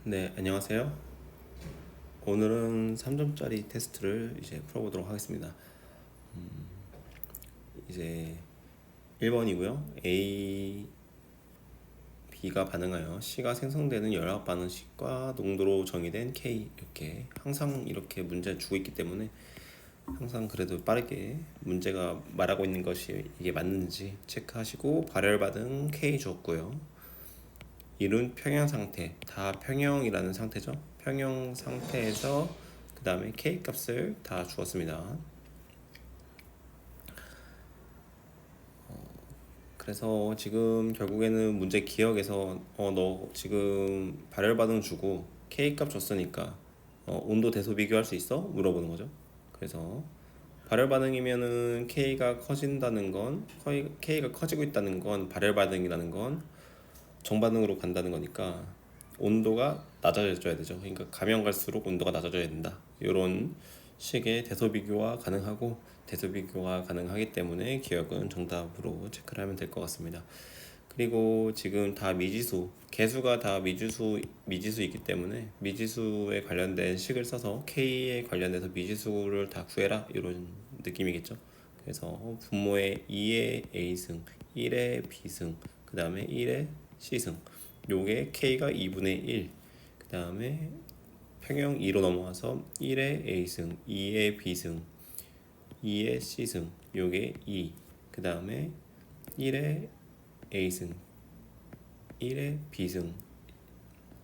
네, 안녕하세요. 오늘은 3점짜리 테스트를 이제 풀어보도록 하겠습니다. 이제 1번이고요. A, B가 반응하여 C가 생성되는 열합 반응식과 농도로 정의된 K, 이렇게 항상 이렇게 문제를 주고 있기 때문에 항상 그래도 빠르게 문제가 말하고 있는 것이 이게 맞는지 체크하시고 발열 반응 K 줬고요. 이룬 평형 상태, 다 평형이라는 상태죠. 평형 상태에서 그 다음에 K 값을 다 주었습니다. 그래서 지금 결국에는 문제 기억에서 너 지금 발열 반응 주고 K 값 줬으니까 온도 대소 비교할 수 있어? 물어보는 거죠. 그래서 발열 반응이면은 K가 커진다는 건 K가 커지고 있다는 건 발열 반응이라는 건 정반응으로 간다는 거니까 온도가 낮아져야 되죠. 그러니까 가면 갈수록 온도가 낮아져야 된다. 이런 식의 대소 비교가 가능하고 대소 비교가 가능하기 때문에 기억은 정답으로 체크를 하면 될 것 같습니다. 그리고 지금 다 미지수, 개수가 다 미지수이기 때문에 미지수에 관련된 식을 써서 K에 관련돼서 미지수를 다 구해라 이런 느낌이겠죠. 그래서 분모의 2의 A승, 1의 B승, 그 다음에 1의 C승, 요게 K가 2분의 1, 그 다음에 평형 2로 넘어와서 1의 A승, 2의 B승, 2의 C승, 요게 2, 그 다음에 1의 A승, 1의 B승,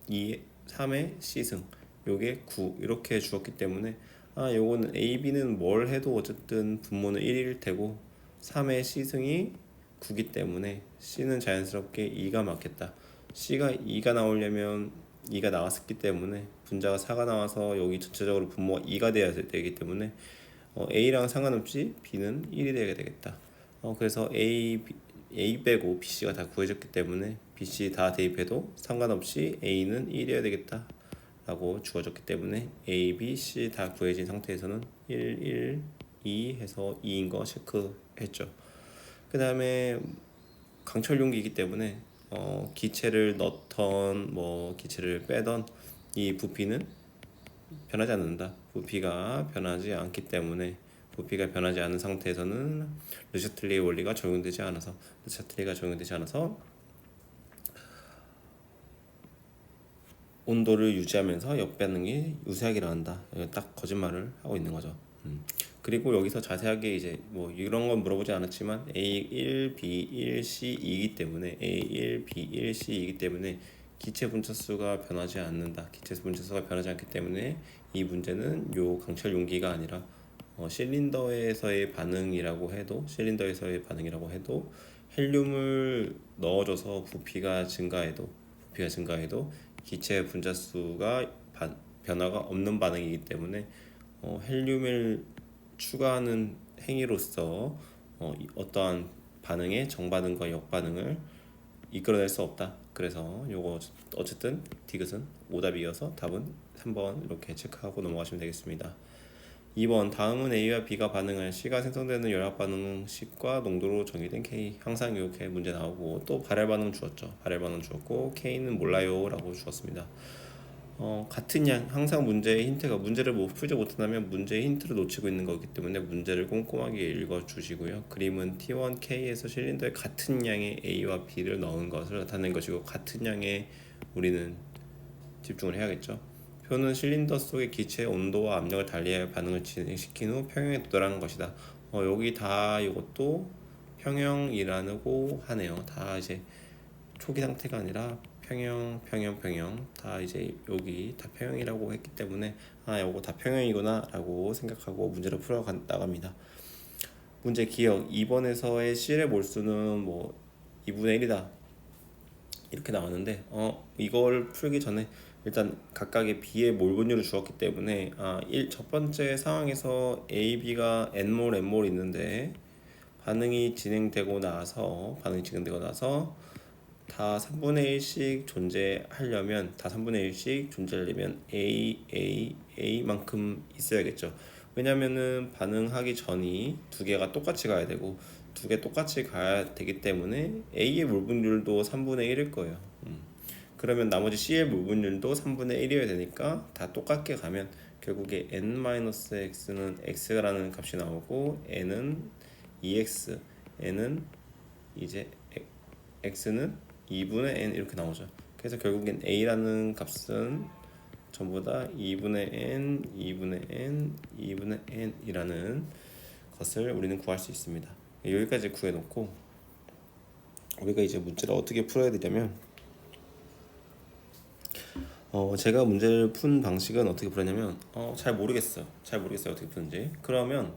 2, 3의 C승, 요게 9 이렇게 주었기 때문에 요거는 A, B는 뭘 해도 어쨌든 분모는 1일 테고 3의 C승이 9기 때문에 C는 자연스럽게 2가 맞겠다. C가 2가 나오려면 2가 나왔었기 때문에 분자가 4가 나와서 여기 전체적으로 분모가 2가 돼야 되기 때문에 A랑 상관없이 B는 1이 되게 되겠다. 그래서 A 빼고 BC가 다 구해졌기 때문에 BC 다 대입해도 상관없이 A는 1이어야 되겠다 라고 주어졌기 때문에 A, B, C 다 구해진 상태에서는 1, 1, 2 해서 2인 거 체크했죠. 그 다음에 강철 용기이기 때문에 기체를 넣던 뭐 기체를 빼던 이 부피는 변하지 않는다. 부피가 변하지 않기 때문에 부피가 변하지 않은 상태에서는 르샤틀리의 원리가 적용되지 않아서 온도를 유지하면서 역반응이 유사하게 일어난다. 딱 거짓말을 하고 있는 거죠. 그리고 여기서 자세하게 이제 뭐 이런 건 물어보지 않았지만 A1, B1, C2이기 때문에 A1, B1, C2이기 때문에 기체 분자수가 변하지 않는다. 기체 분자수가 변하지 않기 때문에 이 문제는 요 강철 용기가 아니라 실린더에서의 반응이라고 해도 헬륨을 넣어줘서 부피가 증가해도 기체 분자수가 변화가 없는 반응이기 때문에 헬륨을 추가하는 행위로서 어떠한 반응의 정반응과 역반응을 이끌어낼 수 없다. 그래서 요거 어쨌든 디귿은 오답이어서 답은 3번 이렇게 체크하고 넘어가시면 되겠습니다. 2번 다음은 A와 B가 반응할 C가 생성되는 열합 반응식과 농도로 정의된 K. 항상 이렇게 문제 나오고 또 발열 반응 주었죠. 발열 반응 주었고 K는 몰라요 라고 주었습니다. 같은 양, 항상 문제의 힌트가 문제를 풀지 못한다면 문제의 힌트를 놓치고 있는 거기 때문에 문제를 꼼꼼하게 읽어 주시고요. 그림은 T1K에서 실린더에 같은 양의 A와 B를 넣은 것을 나타낸 것이고 같은 양의 우리는 집중을 해야겠죠. 표는 실린더 속의 기체의 온도와 압력을 달리하여 반응을 진행시킨 후 평형에 도달하는 것이다. 여기 다 이것도 평형이라고 하네요. 다 이제 초기 상태가 아니라 평형 다 이제 여기 다 평형이라고 했기 때문에 요거 다 평형이구나 라고 생각하고 문제를 풀어 나갑니다. 문제 기억 2번에서의 C의 몰수는 뭐 2분의 1이다 이렇게 나왔는데 이걸 풀기 전에 일단 각각의 B의 몰 분율을 주었기 때문에 첫 번째 상황에서 A, B가 N몰, N몰 있는데 반응이 진행되고 나서 다 3분의 1씩 존재하려면 A만큼 있어야겠죠. 왜냐면은 반응하기 전이 두 개가 똑같이 가야 되고 두 개 똑같이 가야 되기 때문에 A의 몰 분율도 3분의 1일 거예요. 그러면 나머지 C의 물분율도 3분의 1이어야 되니까 다 똑같게 가면 결국에 n-x는 x라는 값이 나오고 n은 2x, n은 이제 x는 2분의 n 이렇게 나오죠. 그래서 결국엔 a라는 값은 전부 다 2분의 n, 2분의 n, 2분의 n이라는 것을 우리는 구할 수 있습니다. 여기까지 구해놓고 우리가 이제 문제를 어떻게 풀어야 되냐면 제가 문제를 푼 방식은 어떻게 풀었냐면 잘 모르겠어요 어떻게 푸는지. 그러면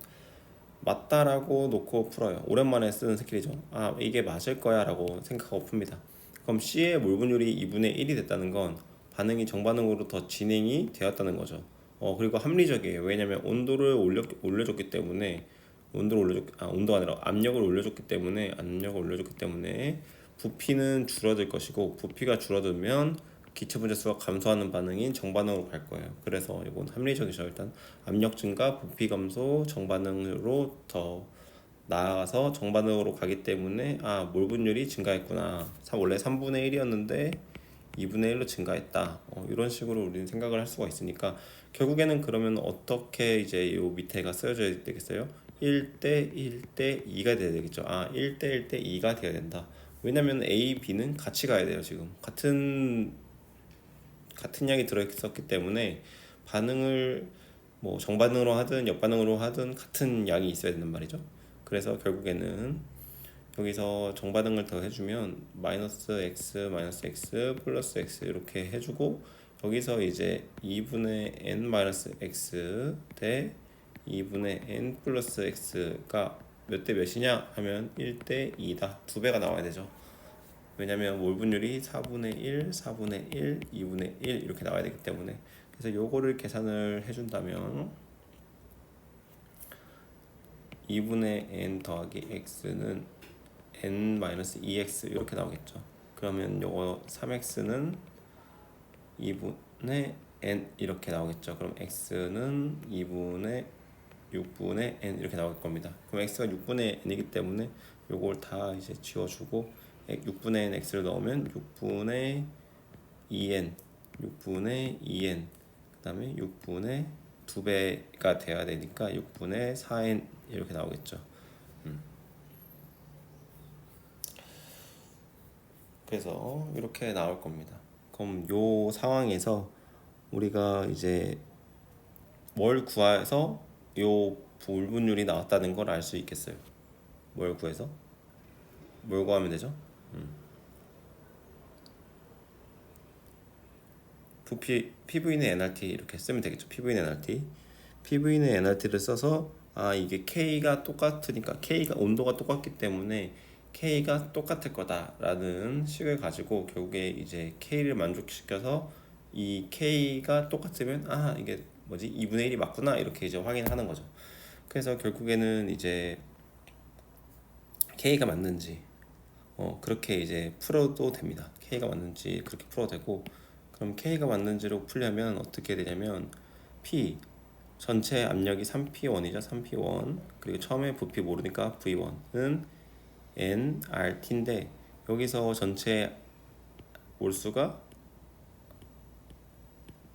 맞다라고 놓고 풀어요. 오랜만에 쓰는 스킬이죠. 아 이게 맞을 거야 라고 생각하고 풉니다. 그럼 C의 몰분율이 2분의 1이 됐다는 건 반응이 정반응으로 더 진행이 되었다는 거죠. 그리고 합리적이에요. 왜냐면 온도를 올려줬기 때문에 온도가 아니라 압력을 올려줬기 때문에 부피는 줄어들 것이고, 부피가 줄어들면 기체 분자수가 감소하는 반응인 정반응으로 갈 거예요. 그래서 이건 합리적이죠. 일단 압력 증가, 부피 감소, 정반응으로 더 나아가서 정반응으로 가기 때문에 몰분율이 증가했구나. 원래 3분의 1이었는데 2분의 1로 증가했다. 이런 식으로 우리는 생각을 할 수가 있으니까 결국에는 그러면 어떻게 이제 요 밑에가 쓰여져야 되겠어요? 1대 1대 2가 돼야 되겠죠. 1대 1대 2가 돼야 된다. 왜냐면 A, B는 같이 가야 돼요. 지금 같은 양이 들어있었기 때문에 반응을 뭐 정반응으로 하든 역반응으로 하든 같은 양이 있어야 된단 말이죠. 그래서 결국에는 여기서 정반응을 더 해주면 마이너스 x 플러스 x 이렇게 해주고, 여기서 이제 2분의 n 마이너스 x 대 2분의 n 플러스 x가 몇 대 몇이냐 하면 1대 2다. 두 배가 나와야 되죠. 왜냐면 몰분율이 4분의 1, 4분의 1, 2분의 1 이렇게 나와야 되기 때문에. 그래서 요거를 계산을 해준다면 2분의 n 더하기 x는 n-2x 이렇게 나오겠죠. 그러면 요거 3x는 2분의 n 이렇게 나오겠죠. 그럼 x는 6분의 n 이렇게 나올 겁니다. 그럼 x가 6분의 n이기 때문에 요걸 다 이제 지워주고 6분의 n x를 넣으면 6분의 2n 그 다음에 6분의 2배가 돼야 되니까 6분의 4n 이렇게 나오겠죠. 그래서 이렇게 나올 겁니다. 그럼 요 상황에서 우리가 이제 뭘 구해서 요 불분율이 나왔다는 걸 알 수 있겠어요. 뭘 구해서? 뭘 구하면 되죠? 부피 PV는 nRT 이렇게 쓰면 되겠죠. PV는 nRT를 써서 이게 K가 똑같으니까 K가 온도가 똑같기 때문에 K가 똑같을 거다라는 식을 가지고 결국에 이제 K를 만족시켜서 이 K가 똑같으면 이게 뭐지 2분의 1이 맞구나 이렇게 이제 확인하는 거죠. 그래서 결국에는 이제 K가 맞는지 그렇게 이제 풀어도 됩니다. K가 맞는지 그렇게 풀어도 되고, 그럼 K가 맞는지로 풀려면 어떻게 되냐면 P 전체 압력이 3P1이죠. 3P1 그리고 처음에 부피 모르니까 V1은 nRT인데 여기서 전체 몰수가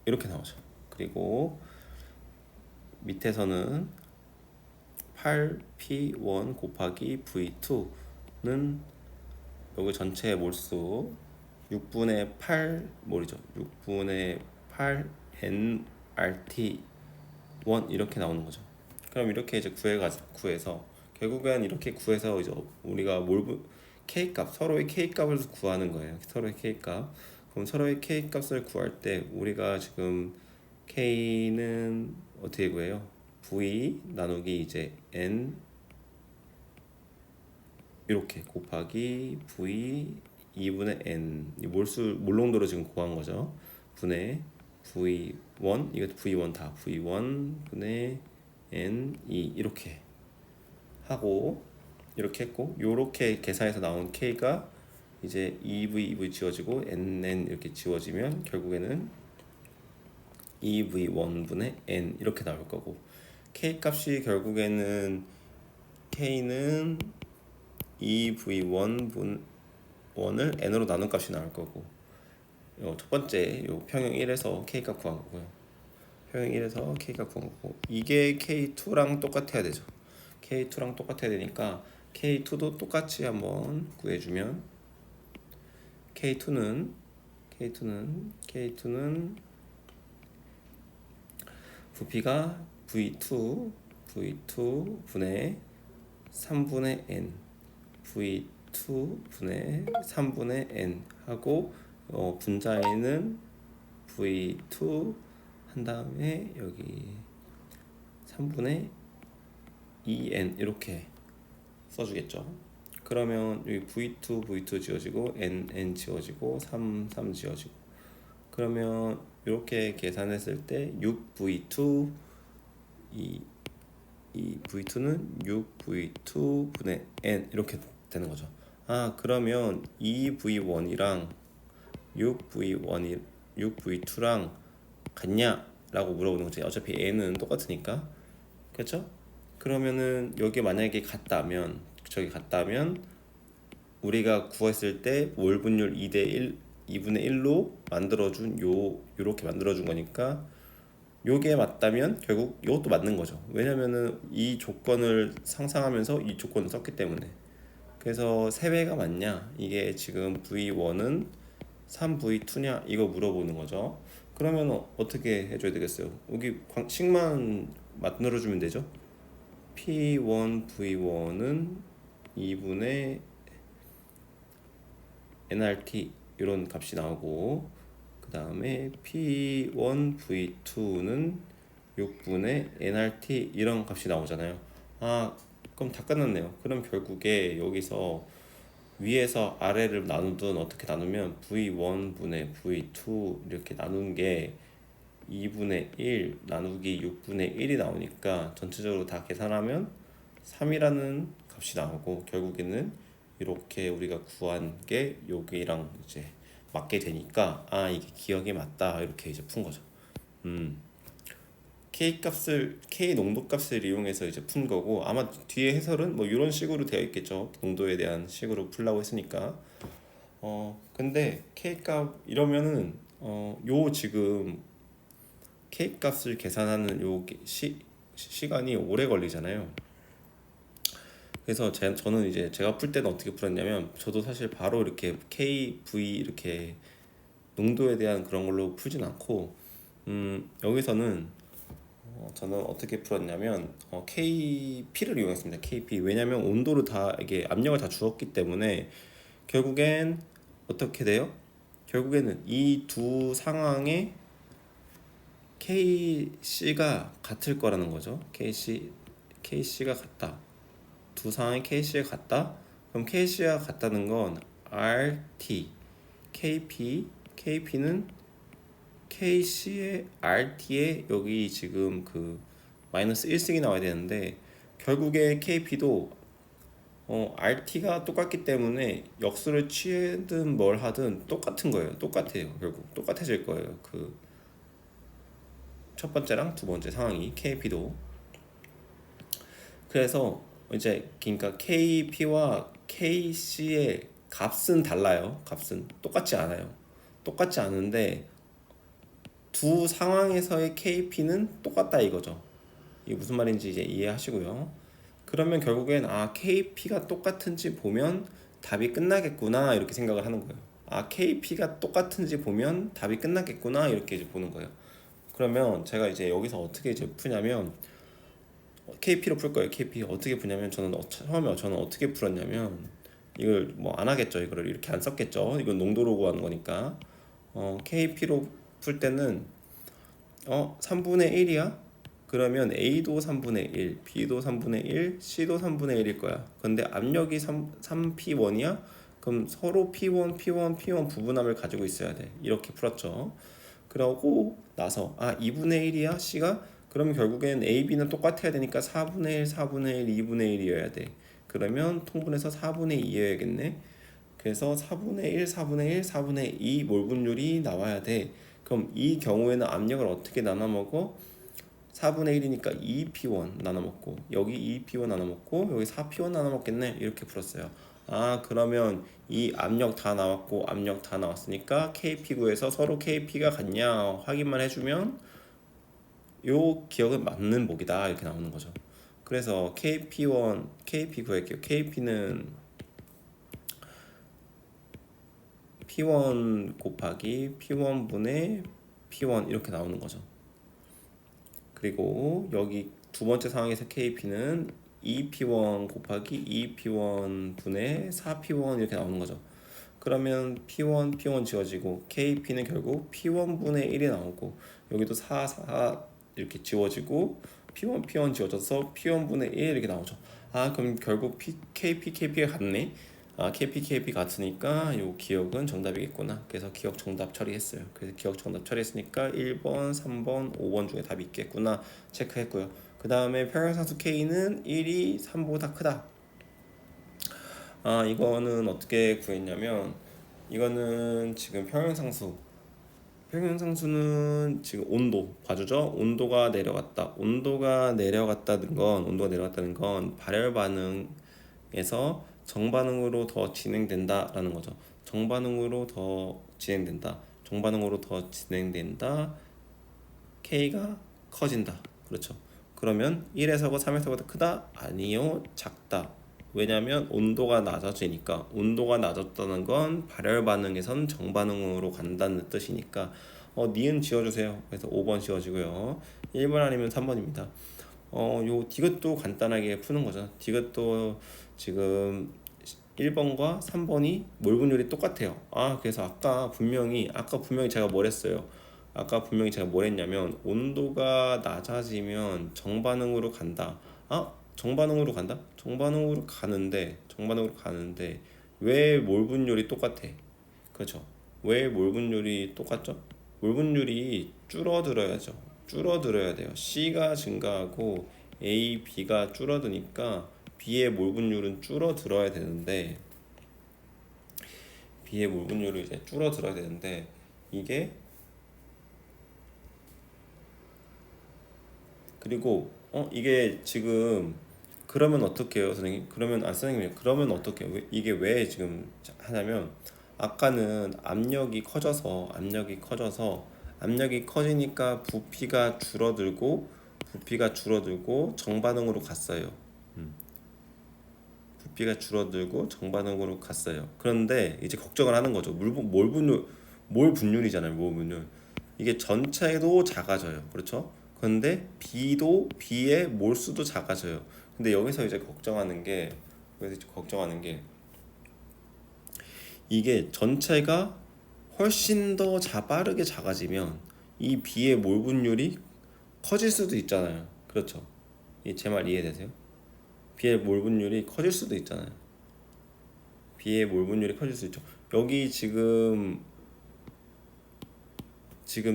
이렇게 나오죠. 그리고 밑에서는 8P1 곱하기 V2는 여기 전체 몰수 6분의 8몰이죠. 6분의 8 nRT1 이렇게 나오는 거죠. 그럼 이렇게 이제 구해서 결국엔 이렇게 구해서 이제 우리가 K값, 서로의 K값을 구하는 거예요. 서로의 K값. 그럼 서로의 K값을 구할 때 우리가 지금 K는 어떻게 구해요? V 나누기 이제 N 이렇게 곱하기 V 2분의 N 몰농도로 지금 구한 거죠. 분의 V1 이것도 V1 다 V1 분의 N2 이렇게 하고 이렇게 했고, 요렇게 계산해서 나온 K가 이제 EV 지워지고 NN 이렇게 지워지면 결국에는 EV1분의 N 이렇게 나올 거고, K 값이 결국에는 K는 EV1을 N으로 나눈 값이 나올 거고 첫 번째 요 평형 1에서 K값 구한 거고요. 평형 1에서 K값 구한 거고, 이게 K2랑 똑같아야 되죠. K2랑 똑같아야 되니까 K2도 똑같이 한번 구해주면, K2는 부피가 V2 분의 3분의 N, V2 분의 3분의 N 하고, 분자에는 V2 한 다음에 여기 3분의 2N 이렇게 써주겠죠. 그러면 여기 V2 지워지고 N 지워지고 3 지워지고, 그러면 이렇게 계산했을 때 6V2, 이 V2는 6V2 분의 N 이렇게 되는 거죠. 그러면 2V1이랑 6V2랑 같냐? 라고 물어보는 거지. 어차피 N은 똑같으니까. 그렇죠? 그러면은 여기 만약에 같다면, 우리가 구했을 때 몰 분율 2대1, 2분의 1로 만들어준 요렇게 만들어준 거니까, 요게 맞다면 결국 요것도 맞는 거죠. 왜냐면은 이 조건을 상상하면서 이 조건을 썼기 때문에. 그래서 3배가 맞냐, 이게 지금 V1은 3V2냐 이거 물어보는 거죠. 그러면 어떻게 해줘야 되겠어요? 여기 식만 만들어주면 되죠. P1 V1은 2분의 nRT 이런 값이 나오고, 그 다음에 P1 V2는 6분의 nRT 이런 값이 나오잖아요. 그럼 다 끝났네요. 그럼 결국에 여기서 위에서 아래를 나누든 어떻게 나누면 V1 분의 V2 이렇게 나눈 게 2분의 1 나누기 6분의 1이 나오니까, 전체적으로 다 계산하면 3이라는 값이 나오고, 결국에는 이렇게 우리가 구한 게 여기랑 이제 맞게 되니까, 이게 기억이 맞다 이렇게 이제 푼 거죠. K 농도 값을 이용해서 이제 푼 거고, 아마 뒤에 해설은 뭐 이런 식으로 되어 있겠죠. 농도에 대한 식으로 풀라고 했으니까. 근데 K 값 이러면은 요 지금 K 값을 계산하는 요 시간이 오래 걸리잖아요. 그래서 저는 이제 제가 풀 때는 어떻게 풀었냐면, 저도 사실 바로 이렇게 KV 이렇게 농도에 대한 그런 걸로 풀진 않고, 여기서는 저는 어떻게 풀었냐면 KP를 이용했습니다. KP. 왜냐면 온도를 다, 이게 압력을 다 주었기 때문에 결국엔 어떻게 돼요? 결국에는 이 두 상황에 KC가 같을 거라는 거죠. KC가 같다. 두 상황의 KC가 같다. 그럼 KC가 같다는 건 RT, KP는 KC의 RT에 여기 지금 그 마이너스 1승이 나와야 되는데, 결국에 KP도 RT가 똑같기 때문에 역수를 취하든 뭘 하든 똑같은 거예요. 똑같아요. 결국 똑같아질 거예요. 그 첫 번째랑 두 번째 상황이 KP도. 그래서 이제 그러니까 KP와 KC의 값은 달라요. 값은 똑같지 않아요. 똑같지 않은데 두 상황에서의 KP는 똑같다 이거죠. 이게 무슨 말인지 이제 이해하시고요. 그러면 결국엔 KP가 똑같은지 보면 답이 끝나겠구나 이렇게 생각을 하는 거예요. KP가 똑같은지 보면 답이 끝나겠구나 이렇게 이제 보는 거예요. 그러면 제가 이제 여기서 어떻게 이제 푸냐면, KP로 풀 거예요. KP 어떻게 푸냐면, 처음에 저는 어떻게 풀었냐면, 이걸 뭐 안 하겠죠. 이거를 이렇게 안 썼겠죠. 이건 농도로 구하는 거니까. KP로 풀 때는 3분의 1이야? 그러면 A도 3분의 1, B도 3분의 1, C도 3분의 1일 거야. 근데 압력이 3P1이야? 그럼 서로 P1 부분함을 가지고 있어야 돼. 이렇게 풀었죠. 그러고 나서 2분의 1이야 C가? 그러면 결국엔 A, B는 똑같아야 되니까 4분의 1, 4분의 1, 2분의 1이어야 돼. 그러면 통분해서 4분의 2여야겠네. 그래서 4분의 1, 4분의 1, 4분의 2 몰분율이 나와야 돼. 그럼 이 경우에는 압력을 어떻게 나눠 먹어? 4분의 1이니까 2P1 나눠 먹고, 여기 2P1 나눠 먹고, 여기 4P1 나눠 먹겠네. 이렇게 풀었어요. 그러면 이 압력 다 나왔고 압력 다 나왔으니까 KP 구에서 서로 KP가 같냐 확인만 해주면 요 기억은 맞는 목이다 이렇게 나오는 거죠. 그래서 KP 구할게요. KP는 P1 곱하기 P1분의 P1 이렇게 나오는 거죠. 그리고 여기 두 번째 상황에서 KP는 2P1 곱하기 2P1 분의 4P1 이렇게 나오는 거죠. 그러면 P1 지워지고 KP는 결국 P1분의 1이 나오고 여기도 4 이렇게 지워지고 P1 지워져서 P1분의 1 이렇게 나오죠. 그럼 결국 KP가 같네. KP 같으니까 요 기억은 정답이겠구나. 그래서 기억 정답 처리했어요. 그래서 기억 정답 처리했으니까 1번, 3번, 5번 중에 답이 있겠구나 체크했고요. 그 다음에 평행상수 K는 1이 3보다 크다. 이거는 어떻게 구했냐면 이거는 지금 평행상수는 지금 온도 봐주죠. 온도가 내려갔다는 건 발열 반응에서 정반응으로 더 진행된다라는 거죠. 정반응으로 더 진행된다. K가 커진다. 그렇죠. 그러면 1에서가 3에서보다 크다? 아니요, 작다. 왜냐면 온도가 낮아지니까. 온도가 낮았다는 건 발열 반응에선 정반응으로 간다는 뜻이니까 니은 지워주세요. 그래서 5번 지워지고요. 1번 아니면 3번입니다. 요 디귿도 간단하게 푸는 거죠. 디귿도 지금 1번과 3번이 몰 분율이 똑같아요. 그래서 아까 분명히 제가 뭘 했어요. 아까 분명히 제가 뭘 했냐면 온도가 낮아지면 정반응으로 간다. 정반응으로 간다? 정반응으로 가는데 왜 몰 분율이 똑같아? 그렇죠. 왜 몰 분율이 똑같죠? 몰 분율이 줄어들어야 돼요. C가 증가하고 A, B가 줄어드니까 B의 몰 분율은 줄어들어야 되는데 이게 그리고 이게 지금 그러면 어떡해요, 선생님? 그러면 어떡해요? 이게 왜 지금 하냐면 아까는 압력이 커지니까 부피가 줄어들고 정반응으로 갔어요. 부피가 줄어들고 정반응으로 갔어요. 그런데 이제 걱정을 하는 거죠. 몰 분율이잖아요. 몰 분율. 이게 전체도 작아져요. 그렇죠? 그런데 B의 몰수도 작아져요. 근데 여기서 이제 걱정하는 게 이게 전체가 훨씬 더 빠르게 작아지면 이 B의 몰 분율이 커질 수도 있잖아요. 그렇죠? 제 말 이해되세요? B의 몰 분율이 커질 수도 있잖아요. B의 몰 분율이 커질 수 있죠. 여기 지금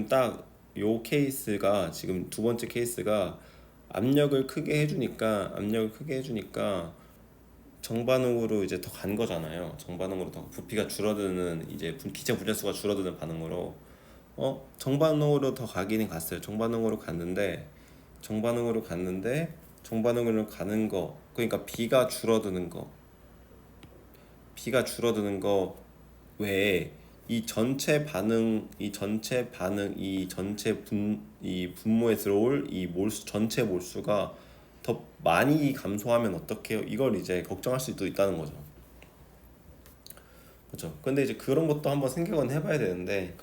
딱 요 케이스가 지금 두 번째 케이스가 압력을 크게 해주니까 정반응으로 이제 더 간 거잖아요. 정반응으로 더 부피가 줄어드는 이제 기체 분자수가 줄어드는 반응으로 정반응으로 더 가기는 갔어요. 정반응으로 가는 거 그러니까 B가 줄어드는 거 외에 이 전체 분모에 들어올 이 전체 몰수가 더 많이 감소하면 어떡해요? 이걸 이제 걱정할 수도 있다는 거죠. 그렇죠. 근데 이제 그런 것도 한번 생각은 해봐야 되는데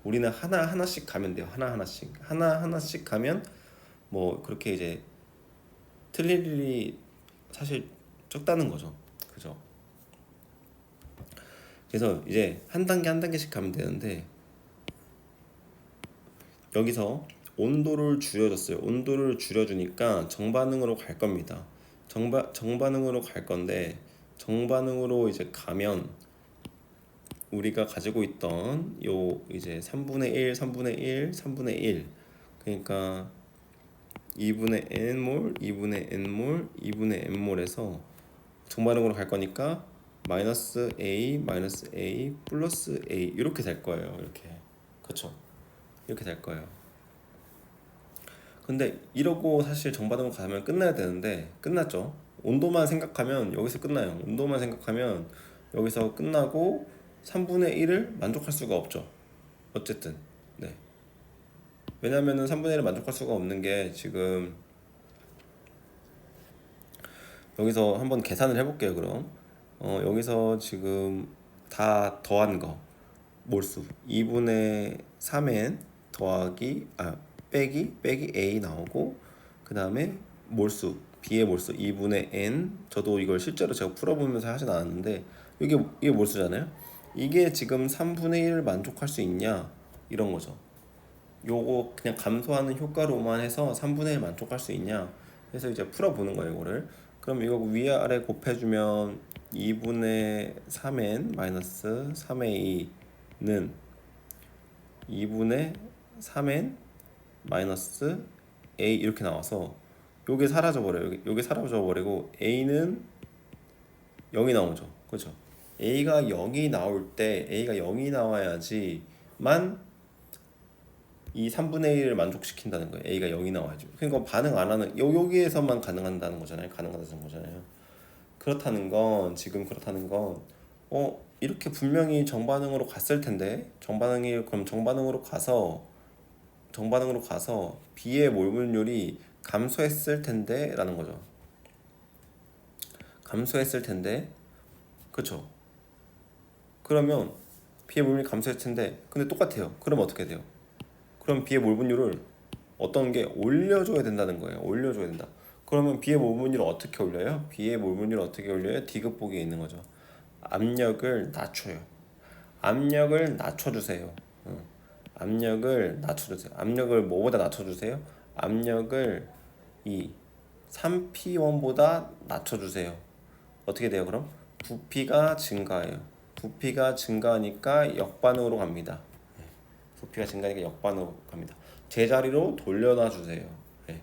우리는 하나하나씩 가면 돼요. 하나하나씩 가면 뭐 그렇게 이제 틀릴 일이 사실 적다는 거죠. 그죠? 그래서 이제 한 단계씩 가면 되는데 여기서 온도를 줄여주니까 정반응으로 갈 겁니다. 정반응으로 갈 건데 정반응으로 이제 가면 우리가 가지고 있던 요 이제 3분의 1 그러니까 2분의 n몰, 2분의 n몰, 2분의 n몰에서 정반응으로 갈 거니까 마이너스 A 플러스 A 이렇게 될 거예요. 그렇죠? 이렇게 될 거예요. 근데 이러고 사실 정반응으로 가면 끝나야 되는데 끝났죠. 온도만 생각하면 여기서 끝나요. 온도만 생각하면 여기서 끝나고 3분의 1을 만족할 수가 없죠. 어쨌든 네. 왜냐면은 3분의 1을 만족할 수가 없는 게 지금 여기서 한번 계산을 해볼게요. 그럼 여기서 지금 다 더한 거 몰수 2분의 3n 더하기 빼기 a 나오고 그 다음에 몰수 b의 몰수 2분의 n 저도 이걸 실제로 제가 풀어보면서 하진 않았는데 이게 몰수잖아요. 이게 지금 3분의 1을 만족할 수 있냐 이런 거죠. 요거 그냥 감소하는 효과로만 해서 3분의 1 만족할 수 있냐 해서 이제 풀어보는 거예요 이거를. 그럼 이거 위아래 곱해주면 2분의 3n 마이너스 3a는 2분의 3n 마이너스 a 이렇게 나와서 요게 사라져버려요. 요게 사라져버리고 a는 0이 나오죠. 그렇죠? a가 0이 나올 때 a가 0이 나와야지만 이 3분의 1을 만족시킨다는 거예요. a가 0이 나와야죠. 그러니까 반응 안 하는 여기에서만 가능한다는 거잖아요. 가능하다는 거잖아요. 그렇다는 건 지금 그렇다는 건 이렇게 분명히 정반응으로 갔을 텐데 그럼 정반응으로 가서 B의 몰분율이 감소했을 텐데 라는 거죠. 감소했을 텐데 그쵸? 그러면 B의 몰분율이 감소했을 텐데 근데 똑같아요. 그럼 어떻게 돼요? 그럼 B의 몰분율을 어떤 게 올려줘야 된다는 거예요. 올려줘야 된다. 그러면 B의 몰분율을 어떻게 올려요? B의 몰분율을 어떻게 올려요? D급복에 있는 거죠. 압력을 낮춰요. 압력을 낮춰주세요. 압력을 낮춰주세요. 압력을 뭐보다 낮춰주세요? 압력을 이 3P1보다 낮춰주세요. 어떻게 돼요 그럼? 부피가 증가해요. 부피가 증가하니까 역반응으로 갑니다. 부피가 증가하니까 역반응으로 갑니다. 제자리로 돌려놔 주세요. 네.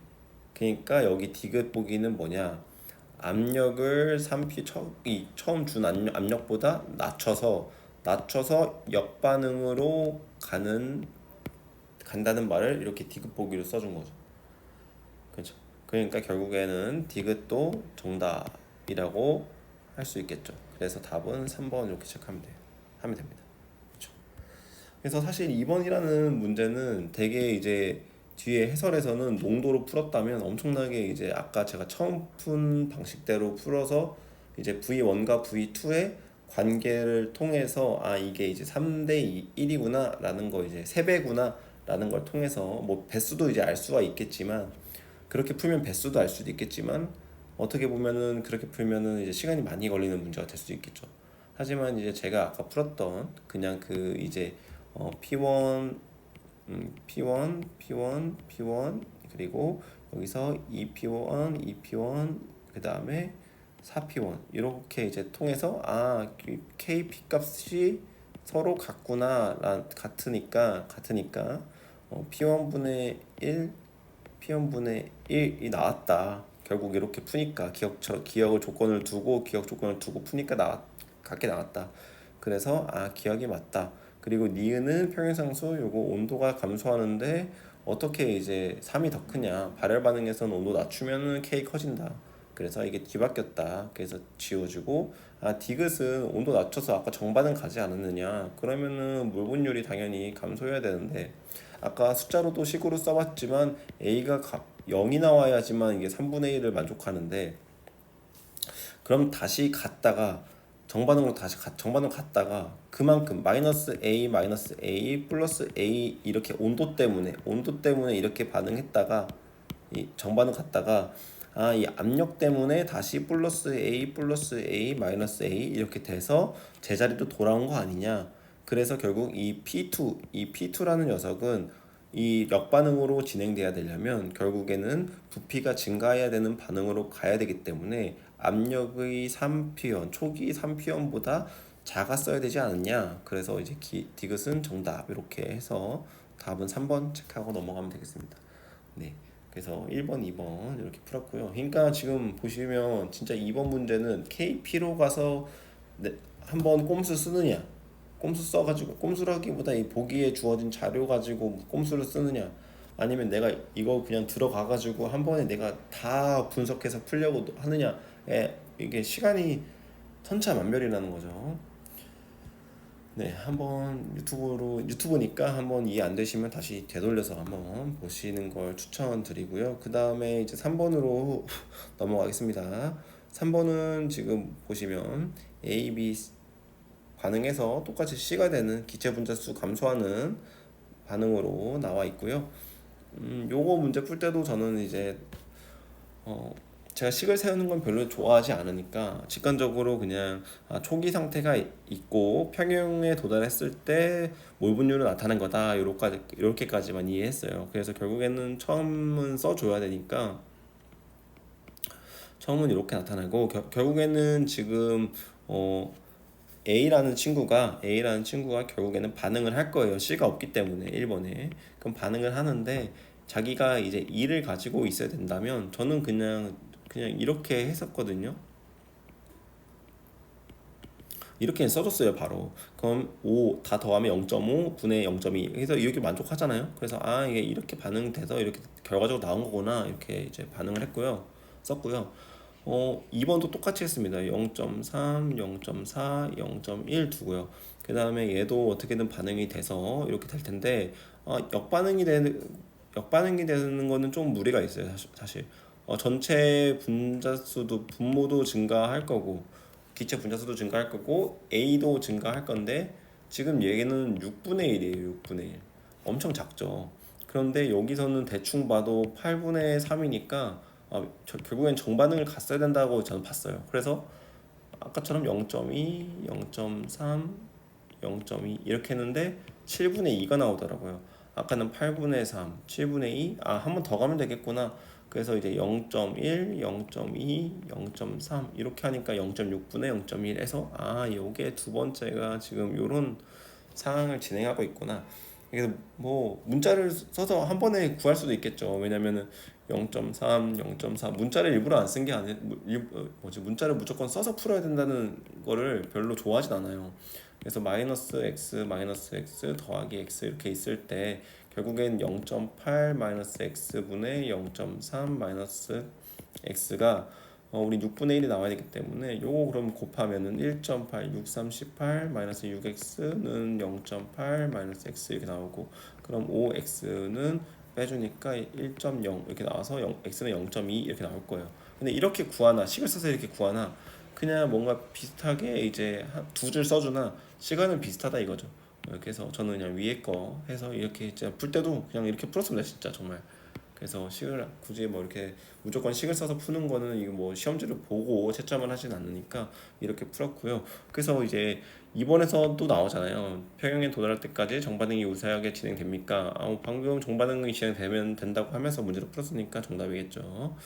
그러니까 여기 디귿보기는 뭐냐? 압력을 3P 처음 준 압력보다 낮춰서 역반응으로 간다는 말을 이렇게 디귿보기로 써준 거죠. 그렇죠. 그러니까 결국에는 디귿도 정답이라고 할 수 있겠죠. 그래서 답은 3번 이렇게 체크하면 됩니다. 그렇죠. 그래서 사실 2번이라는 문제는 되게 이제 뒤에 해설에서는 농도로 풀었다면 엄청나게 이제 아까 제가 처음 푼 방식대로 풀어서 이제 V1과 V2의 관계를 통해서 이게 이제 3대 1이구나 라는 거 이제 3배구나 라는 걸 통해서 뭐 배수도 이제 알 수가 있겠지만 그렇게 풀면 배수도 알 수도 있겠지만 어떻게 보면은 그렇게 풀면은 이제 시간이 많이 걸리는 문제가 될 수 있겠죠. 하지만 이제 제가 아까 풀었던 그냥 그 이제 P1 P1 그리고 여기서 2P1 2P1 그 다음에 4P1 이렇게 이제 통해서 KP 값이 서로 같으니까 P1분의 1 P1분의 1이 나왔다. 결국 이렇게 푸니까 기억을 조건을 두고 푸니까 같게 나왔다. 그래서 기억이 맞다. 그리고 니은은 평행상수 요거 온도가 감소하는데 어떻게 이제 3이 더 크냐? 발열 반응에서는 온도 낮추면은 K 커진다. 그래서 이게 뒤바뀌었다. 그래서 지워주고 디귿은 온도 낮춰서 아까 정반응 가지 않았느냐? 그러면은 몰분율이 당연히 감소해야 되는데 아까 숫자로도 식으로 써봤지만 A가 0이 나와야지만 이게 3분의 1을 만족하는데 그럼 다시 갔다가 정반응 갔다가 그만큼 마이너스 A 플러스 A 이렇게 온도 때문에 이렇게 반응했다가 이 정반응 갔다가 이 압력 때문에 다시 플러스 A 마이너스 A 이렇게 돼서 제자리로 돌아온 거 아니냐. 그래서 결국 이 P2라는 녀석은 이 역반응으로 진행돼야 되려면 결국에는 부피가 증가해야 되는 반응으로 가야 되기 때문에 압력의 3P1 초기 3P1보다 작았어야 되지 않았냐. 그래서 이제 디귿은 정답 이렇게 해서 답은 3번 체크하고 넘어가면 되겠습니다. 네. 그래서 1번, 2번 이렇게 풀었고요. 그러니까 지금 보시면 진짜 2번 문제는 KP로 가서 한번 꼼수 쓰느냐, 꼼수 써가지고 꼼수라기보다 이 보기에 주어진 자료 가지고 꼼수를 쓰느냐, 아니면 내가 이거 그냥 들어가가지고 한 번에 내가 다 분석해서 풀려고 하느냐, 이게 시간이 천차만별이라는 거죠. 네, 한번 유튜브니까 한번 이해 안 되시면 다시 되돌려서 한번 보시는 걸 추천드리고요. 그 다음에 이제 3번으로 넘어가겠습니다. 3번은 지금 보시면 A, B 반응해서 똑같이 C가 되는 기체 분자수 감소하는 반응으로 나와 있고요. 요거 문제 풀 때도 저는 이제 어, 제가 식을 세우는 건 별로 좋아하지 않으니까 직관적으로 그냥 초기 상태가 있고 평형에 도달했을 때 몰분율은 나타난 거다 이렇게까지만 이해했어요. 그래서 결국에는 처음은 써줘야 되니까 처음은 이렇게 나타나고 결국에는 지금 어, A라는 친구가 결국에는 반응을 할 거예요. C가 없기 때문에 1번에. 그럼 반응을 하는데 자기가 이제 2를 가지고 있어야 된다면 저는 그냥 이렇게 했었거든요. 이렇게 써줬어요 바로. 그럼 5 다 더하면 0.5 분의 0.2 그래서 이렇게 만족하잖아요. 그래서 이게 이렇게 반응돼서 이렇게 결과적으로 나온 거구나 이렇게 이제 반응을 했고요. 썼고요. 2번도 똑같이 했습니다. 0.3, 0.4, 0.1 두고요. 그 다음에 얘도 어떻게든 반응이 돼서 이렇게 될 텐데 역반응이 되는 거는 좀 무리가 있어요. 사실. 전체 분모도 증가할 거고 기체 분자수도 증가할 거고 A도 증가할 건데 지금 얘기는 6분의 1이에요. 6분의 1. 엄청 작죠. 그런데 여기서는 대충 봐도 8분의 3이니까 결국엔 정반응을 갔어야 된다고 저는 봤어요. 그래서 아까처럼 0.2, 0.3, 0.2 이렇게 했는데 7분의 2가 나오더라고요. 아까는 8분의 3, 7분의 2. 한 번 더 가면 되겠구나. 그래서 이제 0.1, 0.2, 0.3 이렇게 하니까 0.6분의 0.1에서 요게 두 번째가 지금 요런 상황을 진행하고 있구나. 그래서 뭐 문자를 써서 한 번에 구할 수도 있겠죠. 왜냐면은 0.3, 0.4 문자를 일부러 안 쓴 게 아니 문자를 무조건 써서 풀어야 된다는 거를 별로 좋아하진 않아요. 그래서 마이너스 x 더하기 x 이렇게 있을 때 결국엔 0.8 마이너스 x 분의 0.3 마이너스 x가 우리 6분의 1이 나와야 되기 때문에 요거 그럼 곱하면은 1.8, 6, 38 마이너스 6x는 0.8 마이너스 x 이렇게 나오고 그럼 5x는 빼주니까 1.0 이렇게 나와서 x는 0.2 이렇게 나올 거예요. 근데 이렇게 구하나 식을 써서 이렇게 구하나 그냥 뭔가 비슷하게 이제 두 줄 써주나 시간은 비슷하다 이거죠. 이렇게 해서 저는 그냥 위에 거 해서 이렇게 진짜 풀 때도 그냥 이렇게 풀었습니다 진짜 정말. 그래서 식을 굳이 뭐 이렇게 무조건 식을 써서 푸는 거는 이거 뭐 시험지를 보고 채점을 하진 않으니까 이렇게 풀었고요. 그래서 이제 이번에서 또 나오잖아요. 평형에 도달할 때까지 정반응이 우세하게 진행됩니까? 방금 정반응이 진행되면 된다고 하면서 문제를 풀었으니까 정답이겠죠.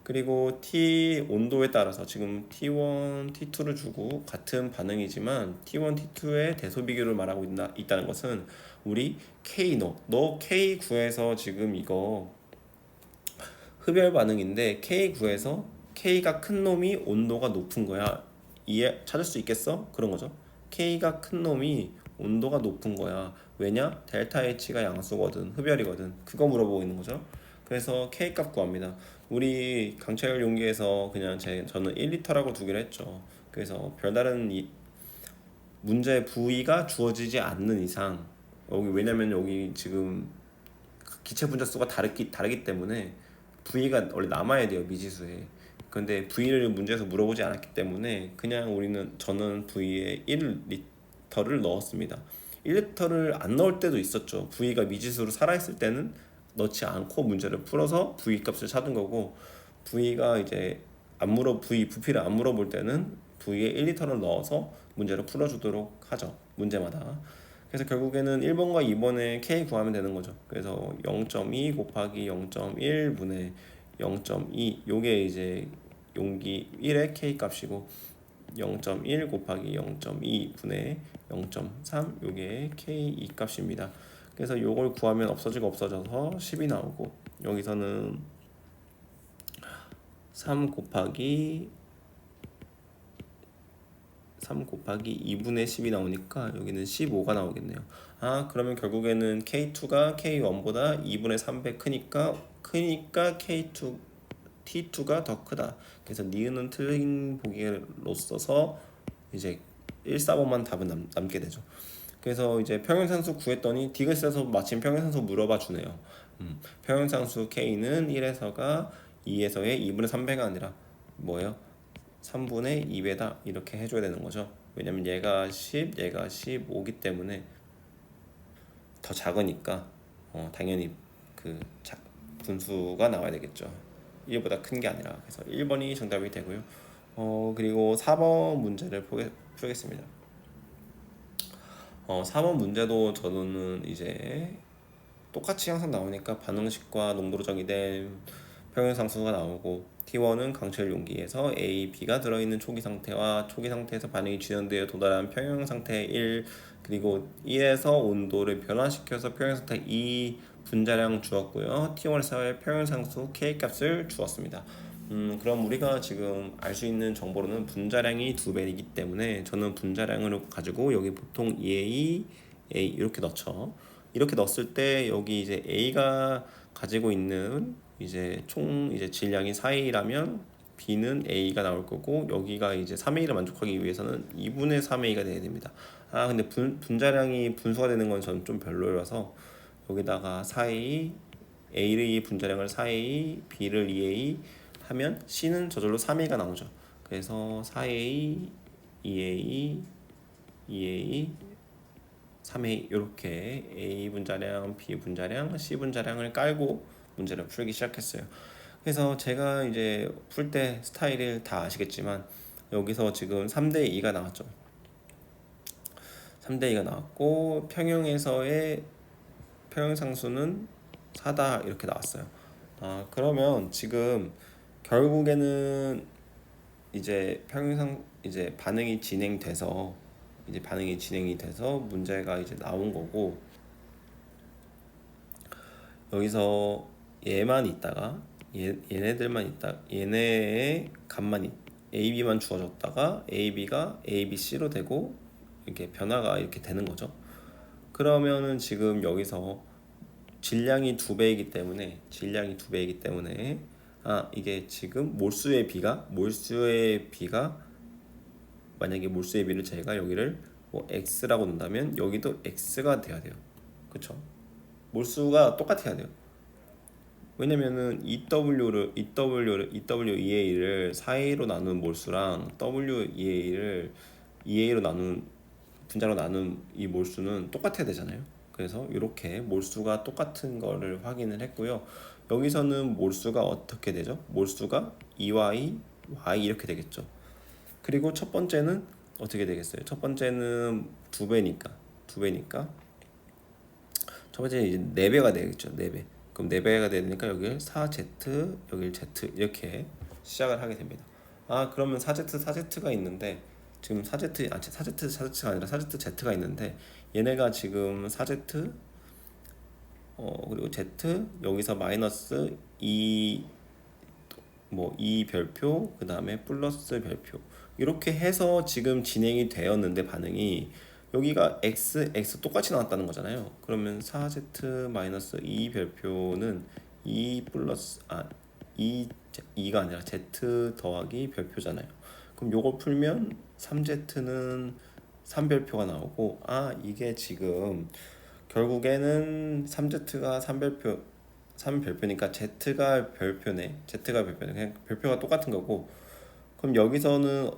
그리고 T 온도에 따라서 지금 T1, T2를 주고 같은 반응이지만 T1, T2의 대소 비교를 말하고 있다는 것은 우리 K 너 K 구해서 지금 이거 흡열 반응인데 K 구해서 K가 큰 놈이 온도가 높은 거야. 이해 찾을 수 있겠어? 그런 거죠. K가 큰 놈이 온도가 높은 거야. 왜냐? 델타 H가 양수거든. 흡열이거든. 그거 물어보고 있는 거죠. 그래서 K 값 구합니다. 우리 강철 용기에서 그냥 저는 1리터라고 두기로 했죠. 그래서 별다른 문제 부위가 주어지지 않는 이상 왜냐면 여기 지금 기체 분자수가 다르기 때문에 V가 원래 남아야 돼요 미지수에. 근데 V를 문제에서 물어보지 않았기 때문에 그냥 저는 V에 1리터를 넣었습니다. 1리터를 안 넣을 때도 있었죠. V가 미지수로 살아있을 때는 넣지 않고 문제를 풀어서 V 값을 찾은 거고 V가 이제 부피를 안 물어볼 때는 V에 1리터를 넣어서 문제를 풀어주도록 하죠. 문제마다. 그래서 결국에는 1번과 2번에 K 구하면 되는 거죠. 그래서 0.2 곱하기 0.1 분의 0.2 요게 이제 용기 1의 K 값이고 0.1 곱하기 0.2 분의 0.3 요게 K2 값입니다. 그래서 요걸 구하면 없어져서 10이 나오고 여기서는 3 곱하기 2분의 10이 나오니까 여기는 15가 나오겠네요. 그러면 결국에는 K2가 K1보다 2분의 3배 크니까 K2 T2가 더 크다. 그래서 니은은 틀린 보기로써서 이제 1, 4번만 답은 남게 되죠. 그래서 이제 평행상수 구했더니 디귿에서 마침 평행상수 물어봐 주네요. 평행상수 K는 1에서가 2에서의 2분의 3배가 아니라 뭐예요? 3분의 2배다 이렇게 해줘야 되는 거죠. 왜냐면 얘가 10, 얘가 15기 때문에 더 작으니까 당연히 그 분수가 나와야 되겠죠. 1보다 큰 게 아니라. 그래서 1번이 정답이 되고요. 그리고 4번 문제를 풀겠습니다. 4번 문제도 저는 이제 똑같이 항상 나오니까 반응식과 농도로 정의된 평행상수가 나오고 T1은 강철 용기에서 A, B가 들어있는 초기 상태와 초기 상태에서 반응이 진행되어 도달한 평형 상태 1 그리고 1에서 온도를 변화시켜서 평형 상태 2 분자량 주었고요. T1에서의 평형상수 K 값을 주었습니다. 그럼 우리가 지금 알 수 있는 정보로는 분자량이 2배이기 때문에 저는 분자량을 가지고 여기 보통 EA, A 이렇게 넣죠. 이렇게 넣었을 때 여기 이제 A가 가지고 있는 이제 총 이제 질량이 4A라면 B는 A가 나올 거고 여기가 이제 3A를 만족하기 위해서는 2분의 3A가 돼야 됩니다. 근데 분자량이 분수가 되는 건 저는 좀 별로라서 여기다가 4A, A의 분자량을 4A, B를 2A 하면 C는 저절로 3A가 나오죠. 그래서 4A, 2A, 2A, 3A 이렇게 A 분자량, B 분자량, C 분자량을 깔고 문제를 풀기 시작했어요. 그래서 제가 이제 풀 때 스타일을 다 아시겠지만 여기서 지금 3대 2가 나왔죠. 3대 2가 나왔고 평형에서의 평형상수는 4다 이렇게 나왔어요. 그러면 지금 결국에는 이제 평형상 이제 반응이 진행이 돼서 문제가 이제 나온 거고 여기서 얘만 있다가 얘네들만 있다 얘네의 값만 AB만 주어졌다가 AB가 ABC로 되고 이렇게 변화가 이렇게 되는 거죠. 그러면은 지금 여기서 질량이 2배이기 때문에 이게 지금 몰수의 B가 만약에 몰수의 B를 제가 여기를 뭐 X라고 놓는다면 여기도 X가 돼야 돼요. 그쵸? 몰수가 똑같아야 돼요. 왜냐면은 EWEA를 4A로 나눈 몰수랑 WEA를 2A로 나눈 분자로 나눈 이 몰수는 똑같아야 되잖아요. 그래서 이렇게 몰수가 똑같은 거를 확인을 했고요. 여기서는 몰수가 어떻게 되죠? 몰수가 2Y, Y 이렇게 되겠죠. 그리고 첫 번째는 어떻게 되겠어요? 첫 번째는 2배니까 첫 번째는 이제 4배가 되겠죠. 4배. 그럼 4배가 되니까 여기 4Z, 여기 Z 이렇게 시작을 하게 됩니다. 그러면 4Z가 있는데 지금 4Z가 아니라 4Z가 있는데 얘네가 지금 4Z 그리고 Z 여기서 마이너스 2 별표 그 다음에 플러스 별표 이렇게 해서 지금 진행이 되었는데 반응이 여기가 X 똑같이 나왔다는 거잖아요. 그러면 4Z 마이너스 2 별표는 2 플러스 2가 아니라 Z 더하기 별표잖아요. 그럼 요걸 풀면 3Z는 3별표가 나오고 이게 지금 결국에는 3Z가 3별표니까 Z가 별표네. 그냥 별표가 똑같은 거고 그럼 여기서는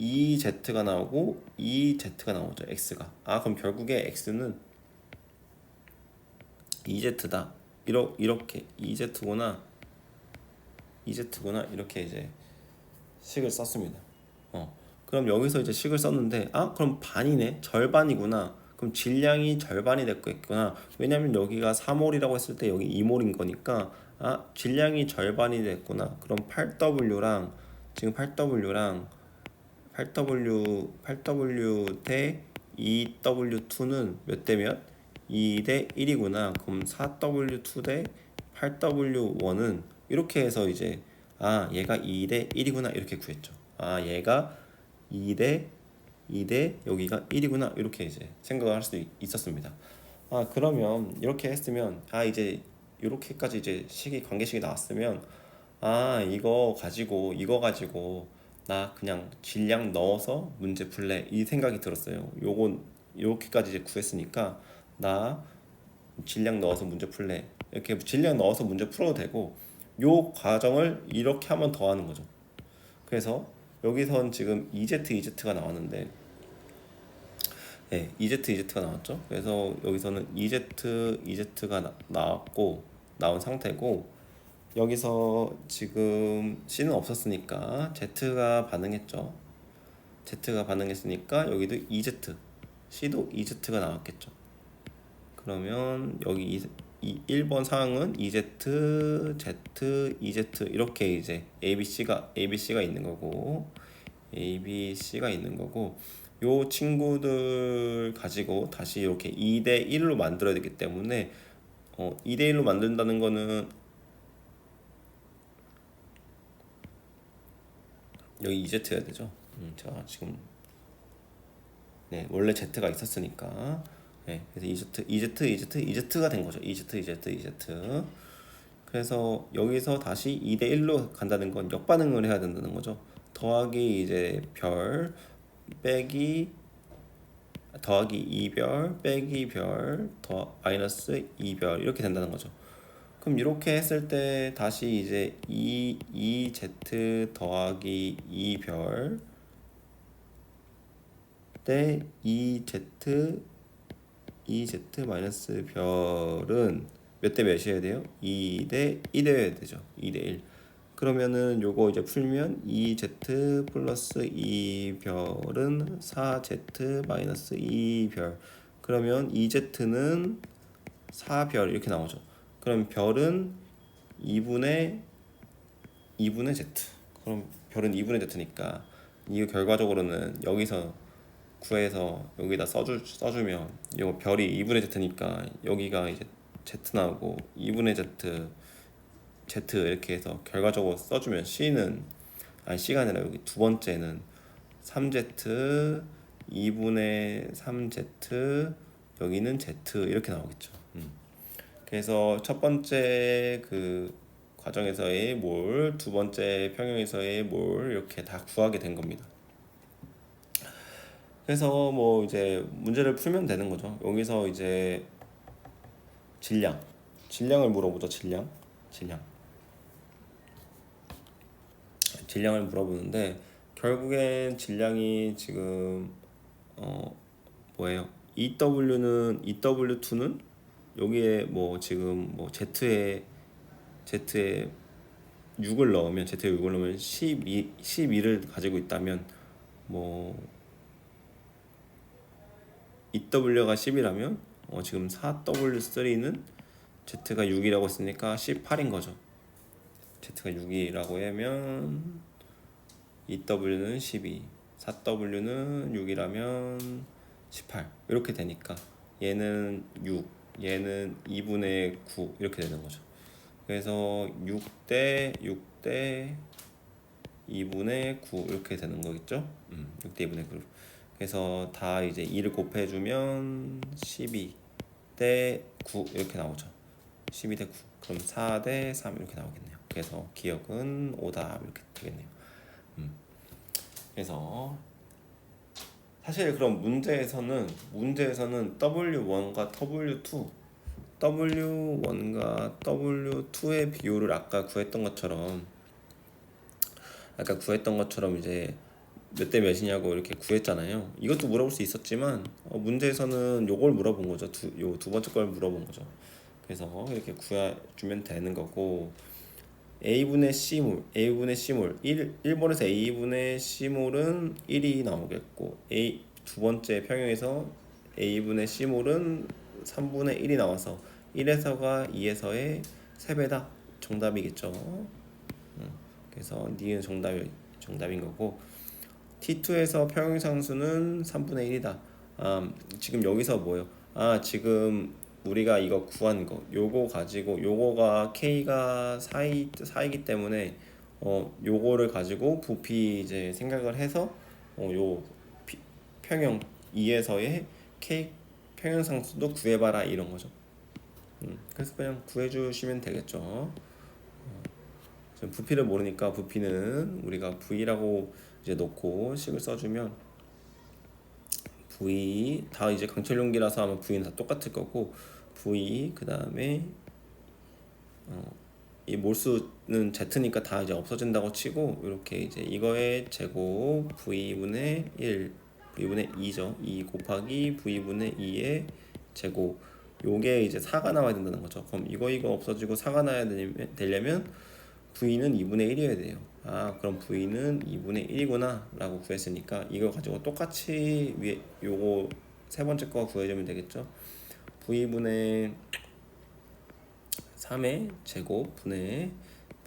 2Z가 나오고 2Z가 나오죠. X가. 그럼 결국에 X는 2Z다. 이렇게 2Z구나 이렇게 이제 식을 썼습니다. 그럼 여기서 이제 식을 썼는데 그럼 반이네. 절반이구나. 그럼 질량이 절반이 됐겠구나. 왜냐면 여기가 4몰이라고 했을 때 여기 2몰인 거니까 질량이 절반이 됐구나. 그럼 8W랑 지금 8W 대 2W2는 몇 대 몇? 2대 1이구나. 그럼 4W2 대 8W1은 이렇게 해서 이제 얘가 2대 1이구나 이렇게 구했죠. 얘가 2대 여기가 1이구나 이렇게 이제 생각을 할 수도 있었습니다. 그러면 이렇게 했으면 이제 이렇게까지 이제 관계식이 나왔으면 이거 가지고 나 그냥 질량 넣어서 문제 풀래 이 생각이 들었어요. 요건 이렇게까지 이제 구했으니까 나 질량 넣어서 문제 풀래 이렇게 질량 넣어서 문제 풀어도 되고 요 과정을 이렇게 한번 더 하는 거죠. 그래서 여기선 지금 EZ가 나왔는데 네, EZ가 나왔죠. 그래서 여기서는 EZ가 나왔고 나온 상태고 여기서 지금 C는 없었으니까 Z가 반응했죠. Z가 반응했으니까 여기도 EZ, C도 EZ가 나왔겠죠. 그러면 여기 이 1번 상황은 EZ, Z, EZ 이렇게 이제 ABC가 있는 거고 요 친구들 가지고 다시 이렇게 2대 1로 만들어야 되기 때문에 2대 1로 만든다는 거는 여기 EZ여야 되죠. 제가 지금 네, 원래 Z가 있었으니까 네, 그래서 EZ가 된 거죠. EZ. 그래서 여기서 다시 2대 1로 간다는 건 역반응을 해야 된다는 거죠. 더하기 이제 별 빼기 더하기 2별 빼기 별 더 마이너스 2별 이렇게 된다는 거죠. 그럼 이렇게 했을 때 다시 이제 2z 더하기 2별 때 2z 마이너스 별은 몇 대 몇이어야 돼요? 2대 1이어야 되죠. 2대 1. 그러면은 요거 이제 풀면 2z 플러스 2별은 4z 마이너스 2별. 그러면 2z는 4별 이렇게 나오죠. 그럼 별은 2분의 z. 그럼 별은 2분의 z니까 이거 결과적으로는 여기서 구해서 여기다 써주면 이거 별이 2분의 z니까 여기가 이제 z 나오고 2분의 z 이렇게 해서 결과적으로 써주면 C가 아니라 여기 두 번째는 3z 2분의 3z 여기는 z 이렇게 나오겠죠. 그래서 첫 번째 그 과정에서의 몰, 두 번째 평형에서의 몰 이렇게 다 구하게 된 겁니다. 그래서 뭐 이제 문제를 풀면 되는 거죠. 여기서 이제 질량을 물어보죠. 질량을 물어보는데 결국엔 질량이 지금 뭐예요? EW2는 여기에 뭐 지금 뭐 Z에 6을 넣으면 12를 가지고 있다면 뭐 EW가 10이라면 지금 4W3는 Z가 6이라고 했으니까 18인 거죠. Z가 6이라고 하면 EW는 12, 4W는 6이라면 18 이렇게 되니까 얘는 6, 얘는 2분의 9 이렇게 되는 거죠. 그래서 6대 2분의 9 이렇게 되는 거겠죠. 6대 2분의 9. 그래서 다 이제 2를 곱해주면 12대 9 이렇게 나오죠. 12대 9. 그럼 4대 3 이렇게 나오겠네요. 그래서 기억은 오답 이렇게 되겠네요. 그래서 사실 그럼 문제에서는 W1과 W1과 W2의 비율을 아까 구했던 것처럼 이제 몇 대 몇이냐고 이렇게 구했잖아요. 이것도 물어볼 수 있었지만 문제에서는 요걸 물어본 거죠. 요 두 번째 걸 물어본 거죠. 그래서 이렇게 구해주면 되는 거고 A분의 C몰 1번에서 A분의 C몰은 1이 나오겠고 두 번째 평형에서 A분의 C몰은 3분의 1이 나와서 1에서가 2에서의 3배다 정답이겠죠. 그래서 니은 정답인 거고 T2에서 평형상수는 3분의 1이다. 지금 여기서 뭐예요? 지금 우리가 이거 구한 거 요거 가지고 요거가 K가 4이기 때문에 요거를 가지고 부피 이제 생각을 해서 요 평형 2에서의 K 평형상수도 구해봐라 이런 거죠. 그래서 그냥 구해주시면 되겠죠. 지금 부피를 모르니까 부피는 우리가 V라고 이제 놓고 식을 써주면 V 다 이제 강철 용기라서 아마 V는 다 똑같을 거고 V 그 다음에 이 몰수는 Z니까 다 이제 없어진다고 치고 이렇게 이제 이거의 제곱 V분의 1 V분의 2죠. 2 곱하기 V분의 2의 제곱 요게 이제 4가 나와야 된다는 거죠. 그럼 이거 없어지고 4가 나야 되려면 V는 2분의 1이어야 돼요. 아 그럼 V는 2분의 1이구나 라고 구했으니까 이거 가지고 똑같이 위에 요거 세 번째 거 구해주면 되겠죠. V분의 3의 제곱 분의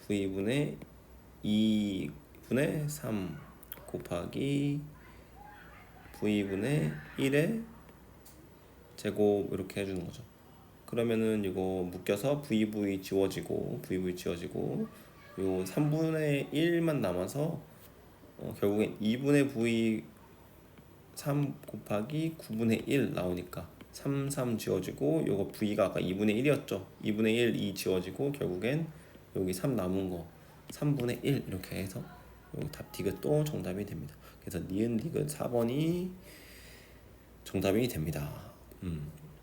V분의 2분의 3 곱하기 V분의 1의 제곱 이렇게 해주는 거죠. 그러면은 이거 묶여서 VV 지워지고 요 3분의 1만 남아서 결국엔 2분의 V 3 곱하기 9분의 1 나오니까 3 지워지고 요거 V가 아까 2분의 1이었죠. 2분의 1 2 지워지고 결국엔 여기 3 남은 거 3분의 1 이렇게 해서 여기 답 디귿도 정답이 됩니다. 그래서 니은 디귿 4번이 정답이 됩니다.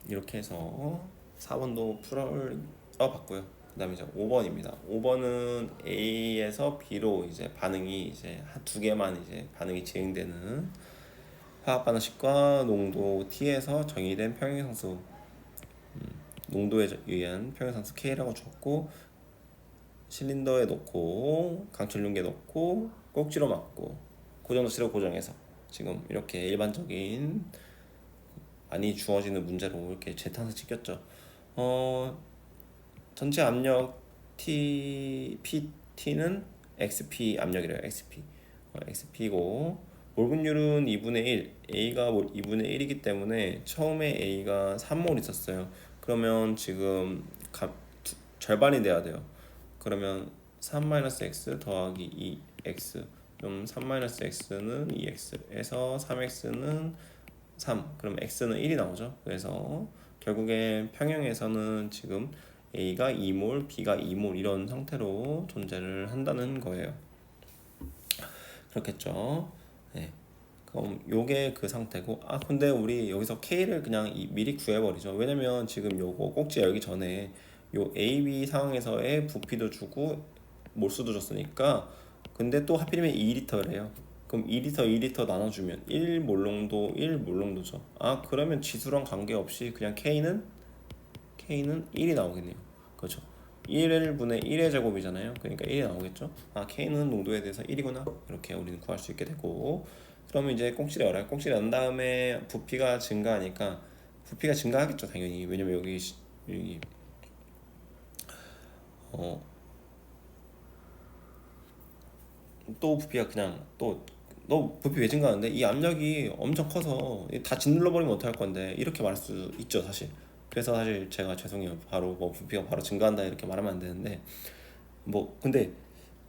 이렇게 해서 4번도 풀어봤고요. 그 다음에 이제 5번입니다. 5번은 A에서 B로 이제 반응이 이제 한 두 개만 이제 반응이 진행되는 화학 반응식과 농도 T에서 정의된 평행상수 농도에 의한 평행상수 K라고 줬고 실린더에 놓고 강철 용기에 놓고 꼭지로 맞고 고정도시로 고정해서 지금 이렇게 일반적인 많이 주어지는 문제로 이렇게 재탄서 찍혔죠. 전체 압력 PT는 XP 압력이래요. XP고 몰분율은 2분의 1 A가 2분의 1이기 때문에 처음에 A가 3몰 있었어요. 그러면 지금 절반이 돼야 돼요. 그러면 3-X 더하기 2X 그럼 3-X는 2X에서 3X는 3 그럼 X는 1이 나오죠. 그래서 결국에 평형에서는 지금 A가 2몰, B가 2몰 이런 형태로 존재를 한다는 거예요. 그렇겠죠. 네. 그럼 요게 그 상태고 근데 우리 여기서 K를 그냥 미리 구해버리죠. 왜냐면 지금 요거 꼭지 열기 전에 요 AB 상황에서의 부피도 주고 몰수도 줬으니까 근데 또 하필이면 2리터래요. 그럼 2리터 나눠주면 1몰롱도 1몰롱도죠. 그러면 지수랑 관계없이 그냥 K는 1이 나오겠네요. 그렇죠. 1분의 1의 제곱이잖아요. 그러니까 1이 나오겠죠. K는 농도에 대해서 1이구나. 이렇게 우리는 구할 수 있게 되고 그러면 이제 꼭지를 열어요. 꼭지를 연 다음에 부피가 증가하니까 부피가 증가하겠죠. 당연히. 왜냐면 여기 또 부피가 그냥 너 부피 왜 증가하는데 이 압력이 엄청 커서 다 짓눌러 버리면 어떡할 건데 이렇게 말할 수 있죠 사실. 그래서 사실 제가 죄송해요. 바로 뭐 부피가 바로 증가한다 이렇게 말하면 안 되는데 뭐 근데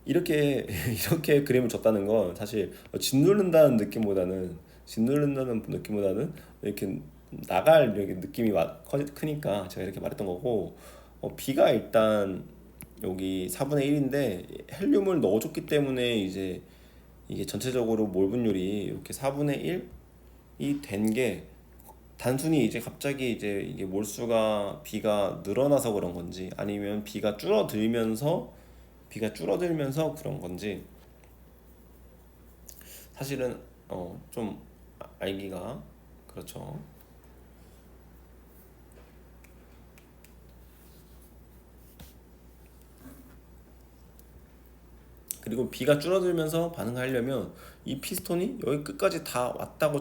이렇게 이렇게 그림을 줬다는 건 사실 짓누른다는 느낌보다는 이렇게 나갈 이렇게 느낌이 크니까 제가 이렇게 말했던 거고 B가 일단 여기 4분의 1인데 헬륨을 넣어줬기 때문에 이제 이게 전체적으로 몰 분율이 이렇게 4분의 1이 된 게 단순히 이제 갑자기 이제 이게 몰수가 B가 늘어나서 그런 건지 아니면 B가 줄어들면서 그런 건지 사실은 좀 알기가 그렇죠. 그리고 B가 줄어들면서 반응하려면 이 피스톤이 여기 끝까지 다 왔다고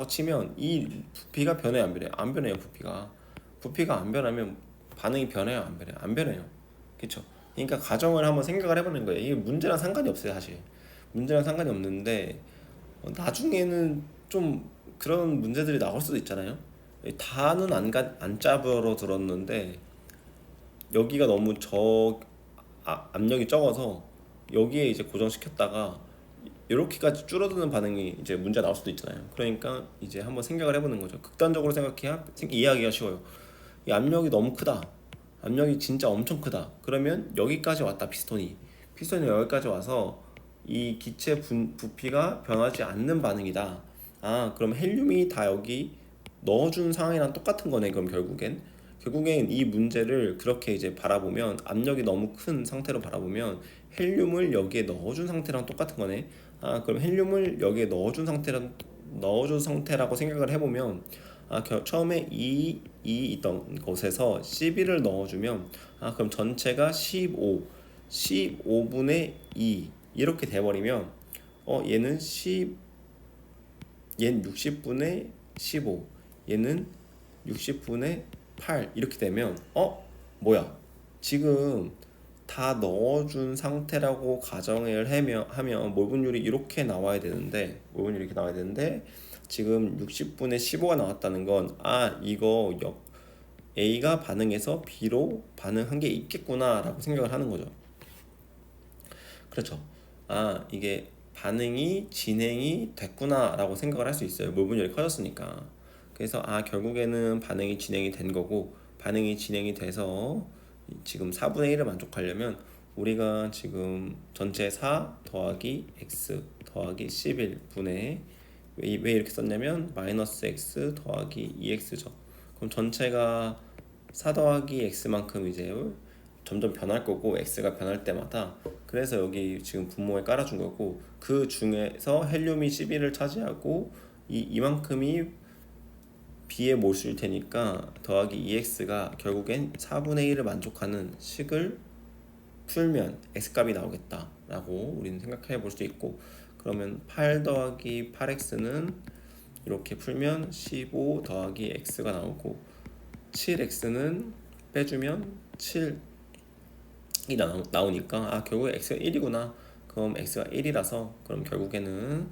치면 이 부피가 변해요, 안 변해요? 안 변해요. 부피가 안 변하면 반응이 변해요, 안 변해요? 안 변해요. 그렇죠? 그러니까 가정을 한번 생각을 해보는 거예요. 이게 문제랑 상관이 없어요, 사실. 문제랑 상관이 없는데 나중에는 좀 그런 문제들이 나올 수도 있잖아요. 다는 안 짜부러 들었는데 여기가 너무 압력이 적어서 여기에 이제 고정시켰다가 이렇게까지 줄어드는 반응이 이제 문제 나올 수도 있잖아요. 그러니까 이제 한번 생각을 해보는 거죠. 극단적으로 생각해야 이해하기가 쉬워요. 이 압력이 너무 크다. 압력이 진짜 엄청 크다. 그러면 여기까지 왔다. 피스톤이 여기까지 와서 이 기체 부피가 변하지 않는 반응이다. 그럼 헬륨이 다 여기 넣어준 상황이랑 똑같은 거네. 그럼 결국엔 이 문제를 그렇게 이제 바라보면, 압력이 너무 큰 상태로 바라보면 헬륨을 여기에 넣어준 상태랑 똑같은 거네. 그럼 헬륨을 여기에 넣어준 상태라고 생각을 해보면, 처음에 이 있던 곳에서 12를 넣어주면, 그럼 전체가 15분의 2 이렇게 돼버리면, 얘는 얘는 60분의 15, 얘는 60분의 8 이렇게 되면, 뭐야, 지금 다 넣어준 상태라고 가정을 하면 몰분율이 이렇게 나와야 되는데, 지금 60분의 15가 나왔다는 건, 이거 A가 반응해서 B로 반응한 게 있겠구나 라고 생각을 하는 거죠. 그렇죠. 이게 반응이 진행이 됐구나 라고 생각을 할 수 있어요. 몰분율이 커졌으니까. 그래서 결국에는 반응이 진행이 된 거고, 반응이 진행이 돼서 지금 4분의 1을 만족하려면 우리가 지금 전체 4 더하기 x 더하기 11분의, 왜 이렇게 썼냐면 마이너스 x 더하기 2x죠. 그럼 전체가 4 더하기 x만큼 이제 점점 변할 거고, x가 변할 때마다. 그래서 여기 지금 분모에 깔아준 거고, 그 중에서 헬륨이 11을 차지하고 이만큼이 b의 몰수일 테니까 더하기 2x가 결국엔 4분의 1을 만족하는 식을 풀면 x값이 나오겠다 라고 우리는 생각해 볼 수 있고, 그러면 8 더하기 8x는 이렇게 풀면 15 더하기 x가 나오고, 7x는 빼주면 7이 나오니까 결국에 x가 1이구나. 그럼 x가 1이라서 그럼 결국에는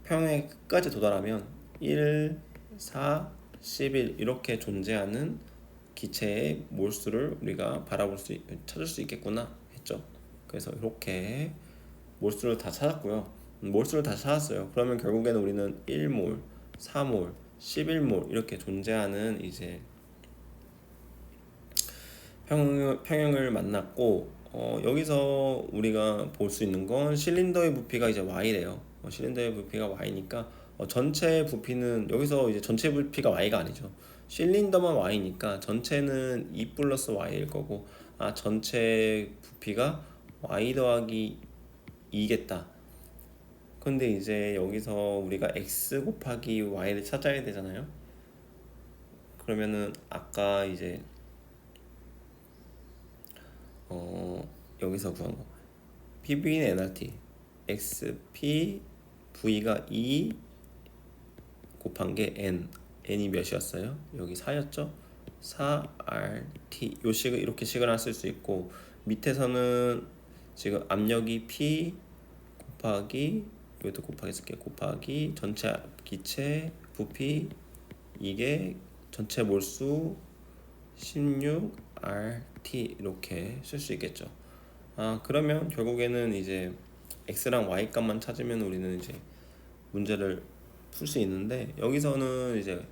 평행의 끝까지 도달하면 1, 4, 11 이렇게 존재하는 기체의 몰수를 우리가 찾을 수 있겠구나 했죠. 그래서 이렇게 몰수를 다 찾았고요. 몰수를 다 찾았어요. 그러면 결국에는 우리는 1몰, 4몰, 11몰 이렇게 존재하는 이제 평형을 만났고, 여기서 우리가 볼 수 있는 건 실린더의 부피가 이제 y래요. 실린더의 부피가 y니까 전체 부피는 여기서 이제 전체 부피가 y가 아니죠. 실린더만 y니까 전체는 2 플러스 y일 거고, 전체 부피가 y 더하기 2겠다. 근데 이제 여기서 우리가 x 곱하기 y를 찾아야 되잖아요. 그러면은 아까 이제 여기서 구한 거 PV는 NRT XP V가 2 곱한 게 N이 몇이었어요? 여기 4였죠? 4RT 요 식을 이렇게 식을 쓸 수 있고, 밑에서는 지금 압력이 P 곱하기, 이것도 곱하기 쓸게, 곱하기 전체 기체 부피, 이게 전체 몰수 16RT 이렇게 쓸 수 있겠죠. 그러면 결국에는 이제 x랑 y 값만 찾으면 우리는 이제 문제를 풀 수 있는데, 여기서는 이제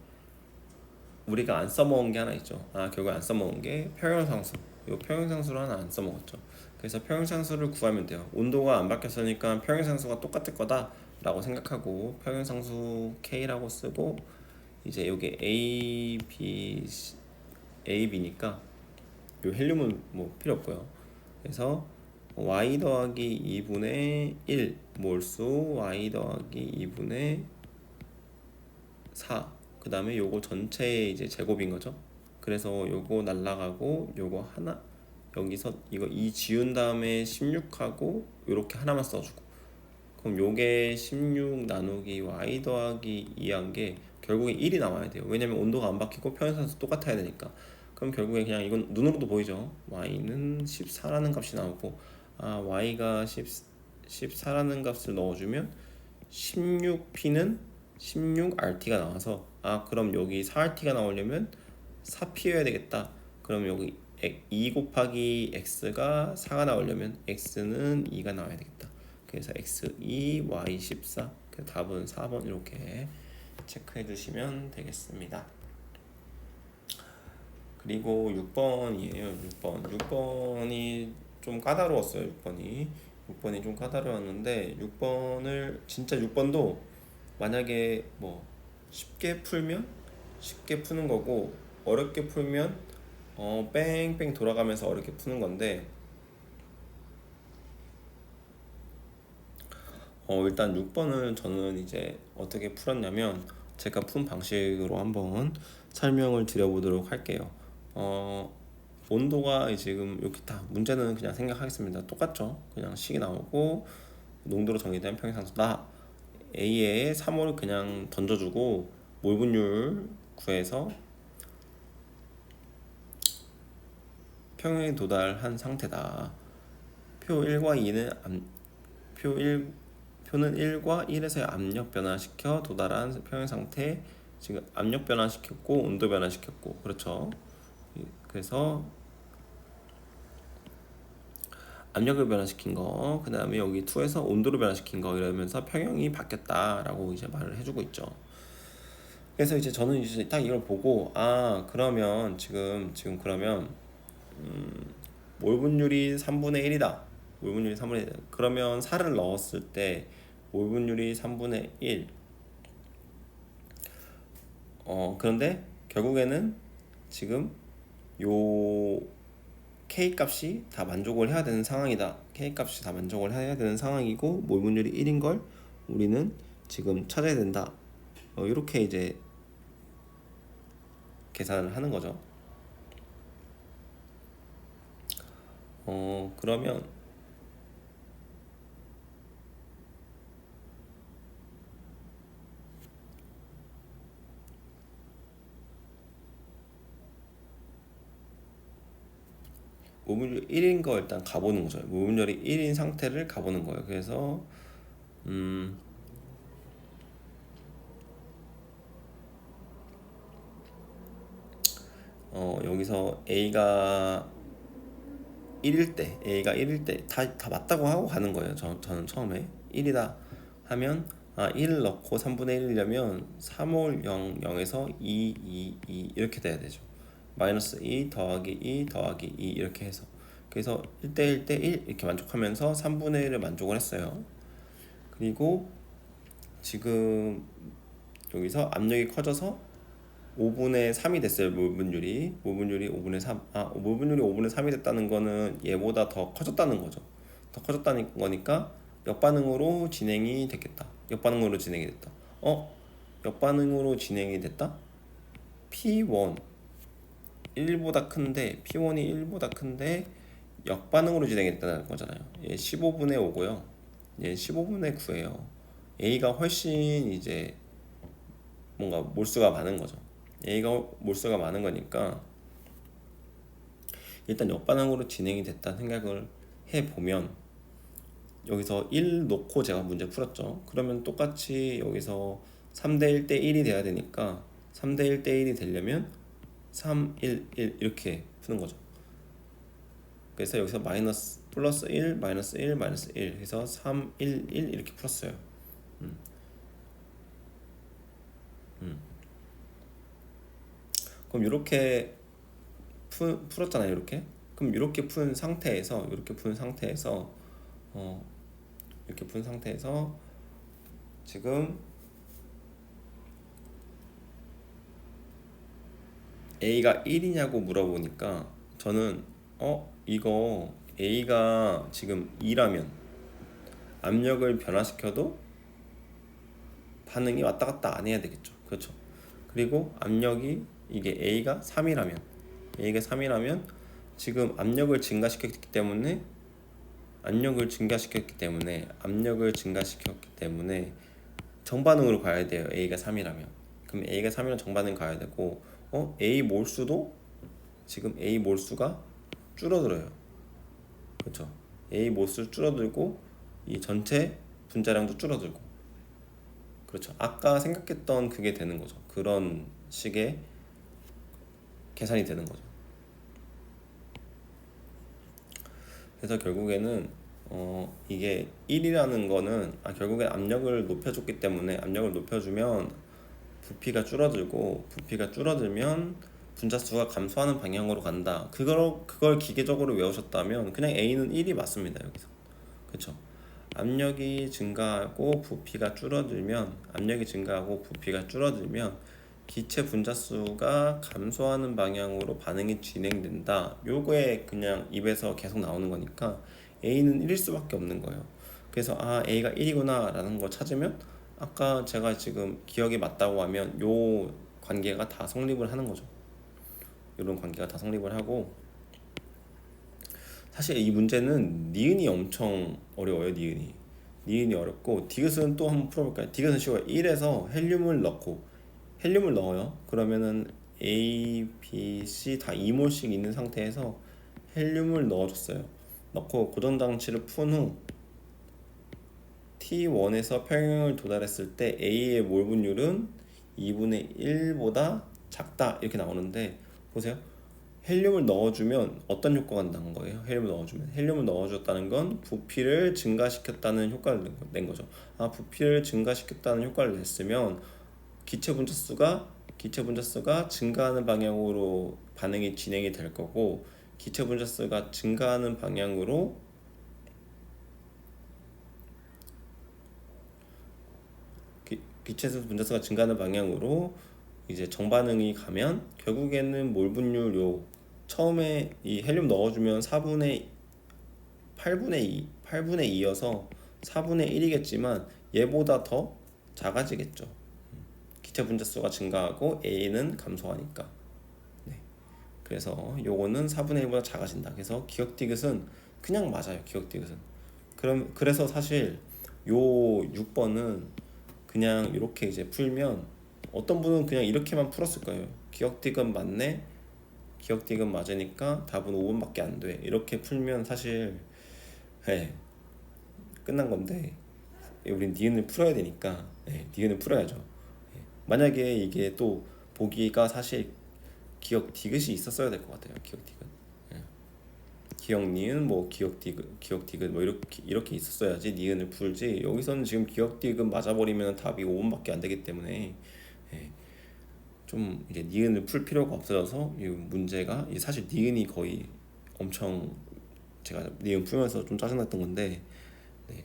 우리가 안 써먹은 게 하나 있죠. 결국 안 써먹은 게 평형상수. 이 평형상수를 하나 안 써먹었죠. 그래서 평형상수를 구하면 돼요. 온도가 안 바뀌었으니까 평형상수가 똑같을 거다 라고 생각하고 평형상수 K라고 쓰고, 이제 여기 AB니까 요 헬륨은 뭐 필요 없고요. 그래서 y 더하기 2분의 1 몰수 y 더하기 2분의 4, 그 다음에 요거 전체의 이제 제곱인 거죠. 그래서 요거 날라가고 요거 하나, 여기서 이거 2 지운 다음에 16하고 요렇게 하나만 써주고, 그럼 요게 16 나누기 y 더하기 2한 게 결국에 1이 나와야 돼요. 왜냐면 온도가 안 바뀌고 평형상수 똑같아야 되니까. 그럼 결국에 그냥 이건 눈으로도 보이죠. y는 14라는 값이 나오고, y가 14라는 값을 넣어주면 16p는 16rt가 나와서, 그럼 여기 4rt가 나오려면 4p여야 되겠다. 그럼 여기 2 곱하기 x가 4가 나오려면 x는 2가 나와야 되겠다. 그래서 x2, y14. 답은 4번 이렇게 체크해 주시면 되겠습니다. 그리고 6번이에요. 6번이 좀 까다로웠어요. 6번이 좀 까다로웠는데 6번을 진짜 6번도 만약에 뭐 쉽게 풀면 쉽게 푸는 거고 어렵게 풀면 뺑뺑 돌아가면서 어렵게 푸는 건데 일단 6번은 저는 이제 어떻게 풀었냐면 제가 푼 방식으로 한번 설명을 드려보도록 할게요. 어, 온도가 지금 이렇게 다 문제는 그냥 생각하겠습니다. 똑같죠? 그냥 식이 나오고 농도로 정의된 평행상수다. A에 3호를 그냥 던져주고 몰 분율 구해서 평행에 도달한 상태다. 표 1과 2는 표는 1과 1에서의 압력 변화시켜 도달한 평행 상태. 지금 압력 변화시켰고 온도 변화시켰고 그렇죠. 그래서 압력을 변화시킨 거, 그 다음에 여기 2에서 온도를 변화시킨 거 이러면서 평형이 바뀌었다라고 이제 말을 해주고 있죠. 그래서 이제 저는 이제 딱 이걸 보고 그러면 지금 그러면 몰 분율이 3분의 1이다. 몰 분율이 3분의 1. 그러면 4를 넣었을 때 몰 분율이 3분의 1. 그런데 결국에는 지금 요 K 값이 다 만족을 해야 되는 상황이다. K 값이 다 만족을 해야 되는 상황이고 몰 분율이 1인 걸 우리는 지금 찾아야 된다. 이렇게 이제 계산을 하는 거죠. 그러면 모분율 1인 거 일단 가보는 거죠. 모분율이 1인 상태를 가보는 거예요. 그래서 여기서 A가 1일 때 다 맞다고 하고 가는 거예요. 저는 처음에 1이다 하면 1 넣고 3분의 1이려면 3올 0, 0에서 2, 2, 2 이렇게 돼야 되죠. 마이너스 2 더하기 2 더하기 2 이렇게 해서 그래서 1대 1대 1 이렇게 만족하면서 3분의 1을 만족을 했어요. 그리고 지금 여기서 압력이 커져서 5분의 3이 됐어요. 모분율이 5분의 3. 모분율이 5분의 3이 됐다는 거는 얘보다 더 커졌다는 거죠. 더 커졌다는 거니까 역반응으로 진행이 됐겠다. 역반응으로 진행이 됐다. 역반응으로 진행이 됐다? P1 1보다 큰데 P1이 1보다 큰데 역반응으로 진행이 됐다는 거잖아요. 얘 15분의 5고요. 얘 15분의 9예요. A가 훨씬 이제 뭔가 몰수가 많은 거죠. A가 몰수가 많은 거니까 일단 역반응으로 진행이 됐다는 생각을 해보면 여기서 1 놓고 제가 문제 풀었죠. 그러면 똑같이 여기서 3대 1대 1이 돼야 되니까 3대 1대 1이 되려면 3, 1, 1 이렇게 푸는 거죠. 그래서 여기서 마이너스 플러스 1, 마이너스 1, 마이너스 1 해서 3, 1, 1 이렇게 풀었어요. 그럼 이렇게 풀었잖아요. 이렇게. 그럼 이렇게 푼 상태에서 지금 A가 1이냐고 물어보니까 저는 이거 A가 지금 2라면 압력을 변화시켜도 반응이 왔다 갔다 안 해야 되겠죠. 그렇죠. 그리고 압력이 이게 A가 3이라면 지금 압력을 증가시켰기 때문에 정반응으로 가야 돼요. A가 3이라면. 그럼 A가 3이면 정반응 가야 되고 A 몰수도 지금 A 몰수가 줄어들어요. 그렇죠. A 몰수 줄어들고 이 전체 분자량도 줄어들고 그렇죠. 아까 생각했던 그게 되는 거죠. 그런 식의 계산이 되는 거죠. 그래서 결국에는 이게 1이라는 거는 결국엔 압력을 높여줬기 때문에 압력을 높여주면 부피가 줄어들고 부피가 줄어들면 분자수가 감소하는 방향으로 간다. 그걸 기계적으로 외우셨다면 그냥 A는 1이 맞습니다. 여기서. 그렇죠? 압력이 증가하고 부피가 줄어들면 기체 분자수가 감소하는 방향으로 반응이 진행된다. 요거에 그냥 입에서 계속 나오는 거니까 A는 1일 수밖에 없는 거예요. 그래서 A가 1이구나 라는 걸 찾으면 아까 제가 지금 기억이 맞다고 하면 요 관계가 다 성립을 하는 거죠. 이런 관계가 다 성립을 하고, 사실 이 문제는 니은이 엄청 어려워요. 니은이 어렵고, 디귿은 또 한번 풀어볼까요? 디귿은 쉬워요. 1에서 헬륨을 넣어요. 그러면은 A, B, C 다 2몰씩 있는 상태에서 헬륨을 넣어줬어요. 넣고 고정장치를 푼 후 T1에서 평형을 도달했을 때 A의 몰 분율은 2분의 1보다 작다 이렇게 나오는데, 보세요. 헬륨을 넣어주면 어떤 효과가 나는 거예요? 헬륨을 넣어줬다는 건 부피를 증가시켰다는 효과를 낸 거죠. 부피를 증가시켰다는 효과를 냈으면 기체 분자수가 증가하는 방향으로 반응이 진행이 될 거고, 기체 분자수가 증가하는 방향으로 기체 분자수가 증가하는 방향으로 이제 정반응이 가면 결국에는 몰 분율, 처음에 이 헬륨 넣어주면 8분의 2여서 4분의 1이겠지만 얘보다 더 작아지겠죠. 기체 분자수가 증가하고 A는 감소하니까. 네. 그래서 요거는 4분의 1보다 작아진다. 그래서 기억 디귿은 그냥 맞아요. 기억 디귿은. 그래서 사실 요 6번은 그냥 이렇게 이제 풀면 어떤 분은 그냥 이렇게만 풀었을 거예요. 기억 디귿 맞네. 기억 디귿 맞으니까 답은 5번밖에 안 돼. 이렇게 풀면 사실 끝난 건데, 우린 니은을 풀어야 되니까 니은을 풀어야죠. 만약에 이게 또 보기가 사실 기억 디귿이 있었어야 될 것 같아요. 기억 디귿. 기억 니은 뭐 기억 디귿 뭐 이렇게 있었어야지 니은을 풀지. 여기서는 지금 기억 디귿 맞아버리면 답이 5번밖에 안 되기 때문에 좀 이제 니은을 풀 필요가 없어져서 이 문제가 사실 니은이 거의 엄청, 제가 니은 풀면서 좀 짜증났던 건데, 네.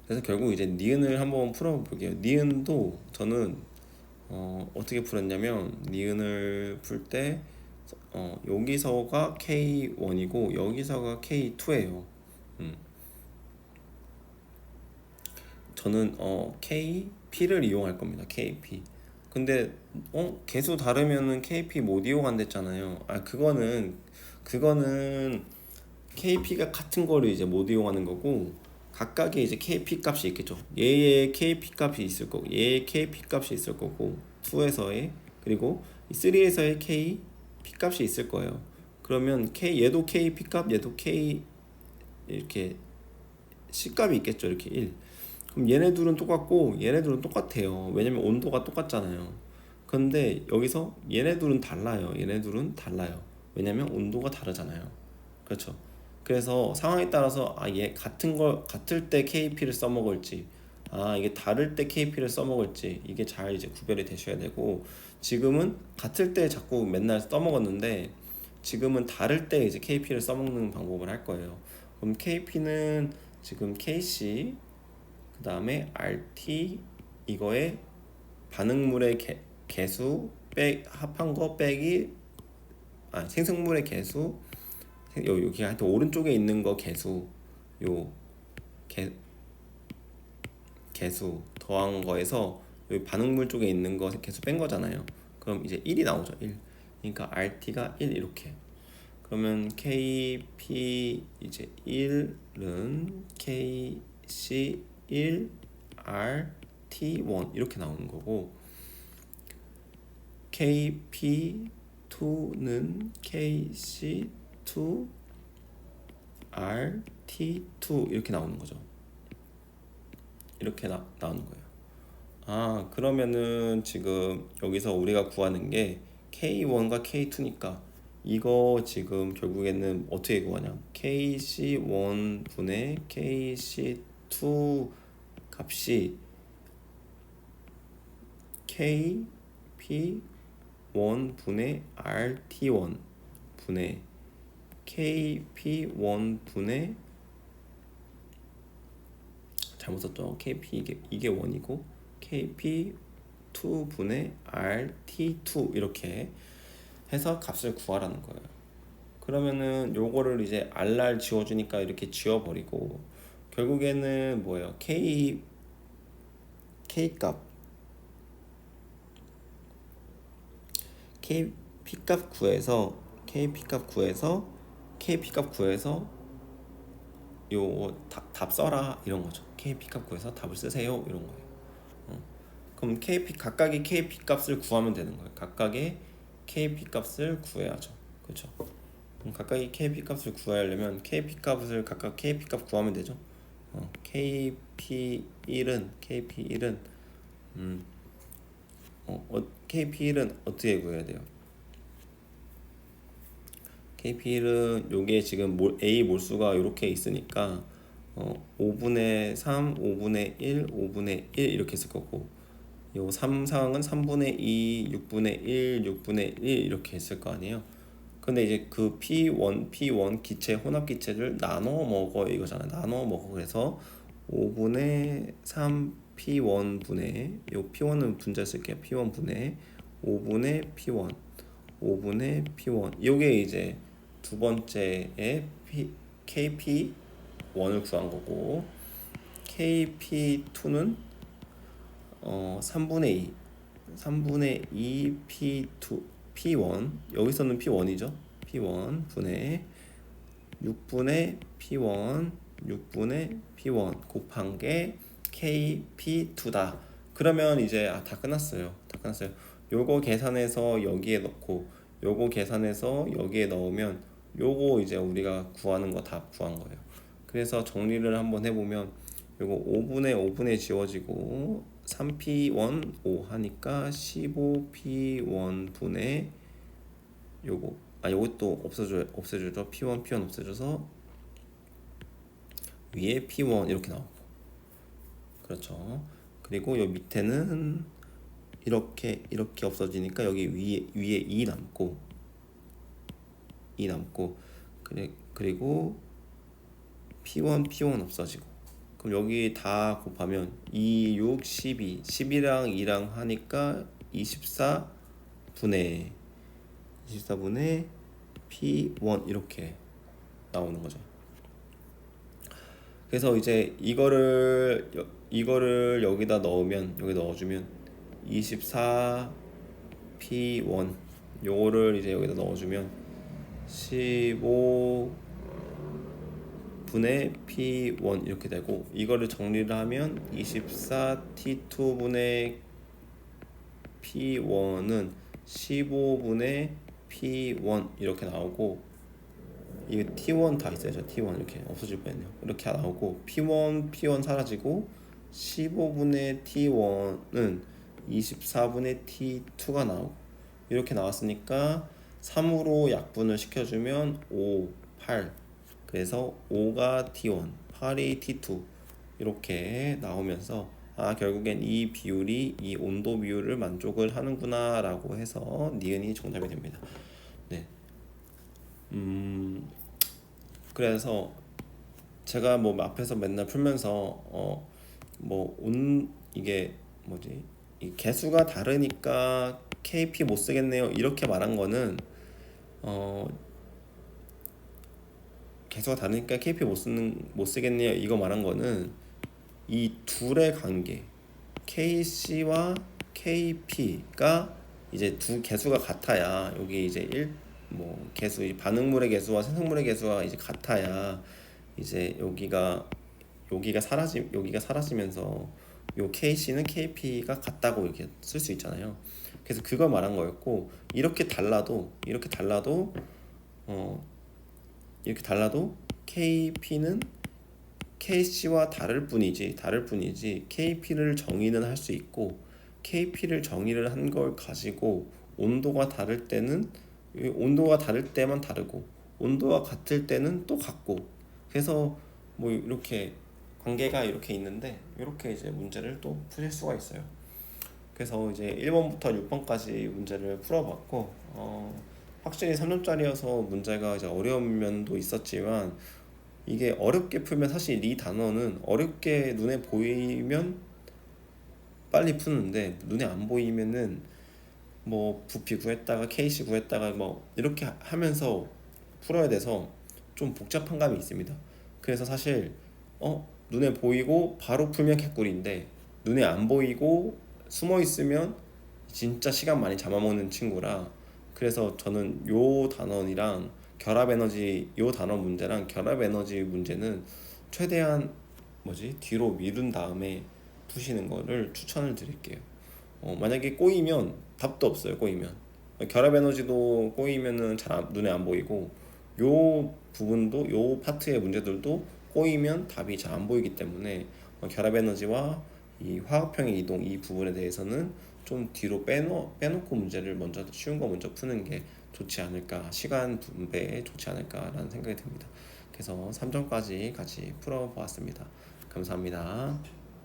그래서 결국 이제 니은을 한번 풀어볼게요. 니은도 저는 어떻게 풀었냐면, 니은을 풀 때 여기서가 K1이고 여기서가 K2예요. 저는 KP를 이용할 겁니다. KP. 근데 개수 다르면은 KP 못 이용한댔잖아요. 그거는 KP가 같은 거를 이제 못 이용하는 거고, 각각의 이제 KP 값이 있겠죠. 얘의 KP 값이 있을 거고, 얘의 KP 값이 있을 거고, 2에서의, 그리고 3에서의 KP 값이 있을 거예요. 그러면 얘도 KP 값, 얘도 K, 이렇게 C 값이 있겠죠. 이렇게 1. 그럼 얘네 둘은 똑같고 얘네 둘은 똑같아요. 왜냐면 온도가 똑같잖아요. 근데 여기서 얘네 둘은 달라요. 왜냐면 온도가 다르잖아요. 그렇죠. 그래서 상황에 따라서 얘 같을 때 KP를 써먹을지, 이게 다를 때 KP를 써먹을지, 이게 잘 이제 구별이 되셔야 되고, 지금은 같을 때 자꾸 맨날 써먹었는데 지금은 다를 때 이제 KP를 써먹는 방법을 할 거예요. 그럼 KP는 지금 KC 그 다음에 RT, 이거에 반응물의 개수 합한 거 빼기 생성물의 개수, 여기 하여튼 오른쪽에 있는 거 개수, 요 개수 더한 거에서 여기 반응물 쪽에 있는 거 개수 뺀 거잖아요. 그럼 이제 1이 나오죠. 1. 그러니까 RT가 1 이렇게. 그러면 KP 이제 1은 KC 1 RT1 이렇게 나오는 거고, KP2는 KC2 RT2 이렇게 나오는 거죠. 이렇게 나오는 거예요. 그러면은 지금 여기서 우리가 구하는 게 K1과 K2니까 이거 지금 결국에는 어떻게 구하냐, KC1 분의 KC2 값이 KP1 분의 RT1 분의 KP1 분의 잘못 썼죠. KP 이게 1이고 KP2 분의 RT2 이렇게 해서 값을 구하라는 거예요. 그러면은 요거를 이제 RR 지워주니까 이렇게 지워버리고 결국에는 뭐예요? K 값 KP 값 구해서 요 답 써라 이런 거죠. KP 값 구해서 답을 쓰세요 이런 거예요. 그럼 각각의 KP 값을 구하면 되는 거예요. 각각의 KP 값을 구해야죠. 그렇죠? 각각의 KP 값을 구하려면 각각 KP 값 구하면 되죠. KP1은 KP1은 어떻게 구해야 돼요? KP1은 요게 지금 A 몰수가 이렇게 있으니까 5분의 3, 5분의 1, 5분의 1 이렇게 있을 거고 요 3상은 3분의 2, 6분의 1, 6분의 1 이렇게 있을 거 아니에요. 근데 이제 그 P1 기체 혼합 기체를 나눠 먹어 이거잖아. 나눠 먹어. 그래서 5분의 3 P1 분의 요 P1은 분자 쓸게요. P1 분의 5분의 P1 요게 이제 두 번째에 KP1을 구한 거고 KP2는 3분의 2 P1 여기서는 P1이죠. P1 분의 6분의 P1 곱한 게 KP2다. 그러면 이제 다 끝났어요. 요거 계산해서 여기에 넣고 요거 계산해서 여기에 넣으면 요거 이제 우리가 구하는 거 다 구한 거예요. 그래서 정리를 한번 해보면 요거 5분의 지워지고 3P1 5 하니까 15P1 분의 요것도 없애주죠. P1 없애줘서 위에 P1 이렇게 나오고 그렇죠. 그리고 요 밑에는 이렇게 없어지니까 여기 위에 2 남고 그리고 P1 없어지고 그럼 여기 다 곱하면 2, 6, 12 12랑 2랑 하니까 24분의 P1 이렇게 나오는 거죠. 그래서 이제 이거를 여기다 넣어주면 24P1 요거를 이제 여기다 넣어주면 15분의 P1 이렇게 되고 이거를 정리를 하면 24T2분의 P1은 15분의 P1 이렇게 나오고 이게 T1 다 있어야죠. T1 이렇게 없어질 뻔했네요. 이렇게 나오고 P1 사라지고 15분의 T1은 24분의 T2가 나오고 이렇게 나왔으니까 3으로 약분을 시켜주면 5, 8 그래서 5가 T1, 8이 T2 이렇게 나오면서 결국엔 이 비율이 이 온도 비율을 만족을 하는구나 라고 해서 니은이 정답이 됩니다. 네. 그래서 제가 뭐 앞에서 맨날 풀면서 이게 뭐지? 이 개수가 다르니까 KP 못 쓰겠네요. 이렇게 말한 거는 개수가 다르니까 KP 못 쓰겠네요. 이거 말한 거는 이 둘의 관계 KC와 KP가 이제 두 개수가 같아야 여기 이제 개수 반응물의 개수와 생성물의 개수가 이제 같아야 이제 여기가 사라지면서 요 KC는 KP가 같다고 이렇게 쓸 수 있잖아요. 그래서 그걸 말한 거였고 이렇게 달라도 KP는 KC와 다를 뿐이지 KP를 정의는 할 수 있고 KP를 정의를 한 걸 가지고 온도가 다를 때만 다르고 온도가 같을 때는 또 같고 그래서 뭐 이렇게 관계가 이렇게 있는데 이렇게 이제 문제를 또 푸실 수가 있어요. 그래서 이제 1번부터 6번까지 문제를 풀어봤고, 확실히 3점짜리여서 문제가 이제 어려운 면도 있었지만, 이게 어렵게 풀면 사실 이 단어는 어렵게 눈에 보이면 빨리 푸는데, 눈에 안 보이면은 뭐 부피 구했다가 KC 구했다가 뭐 이렇게 하면서 풀어야 돼서 좀 복잡한 감이 있습니다. 그래서 사실 눈에 보이고 바로 풀면 개꿀인데, 눈에 안 보이고 숨어 있으면 진짜 시간 많이 잡아먹는 친구라, 그래서 저는 요 단원이랑 결합 에너지, 요 단원 문제랑 결합 에너지 문제는 최대한 뒤로 미룬 다음에 푸시는 거를 추천을 드릴게요. 만약에 꼬이면 답도 없어요. 꼬이면 결합 에너지도 꼬이면은 눈에 안 보이고, 요 부분도, 요 파트의 문제들도 꼬이면 답이 잘 안 보이기 때문에 결합 에너지와 이 화학평의 이동, 이 부분에 대해서는 좀 뒤로 빼놓고 문제를 먼저 쉬운 거 먼저 푸는 게 좋지 않을까, 시간 분배에 좋지 않을까라는 생각이 듭니다. 그래서 3점까지 같이 풀어보았습니다. 감사합니다.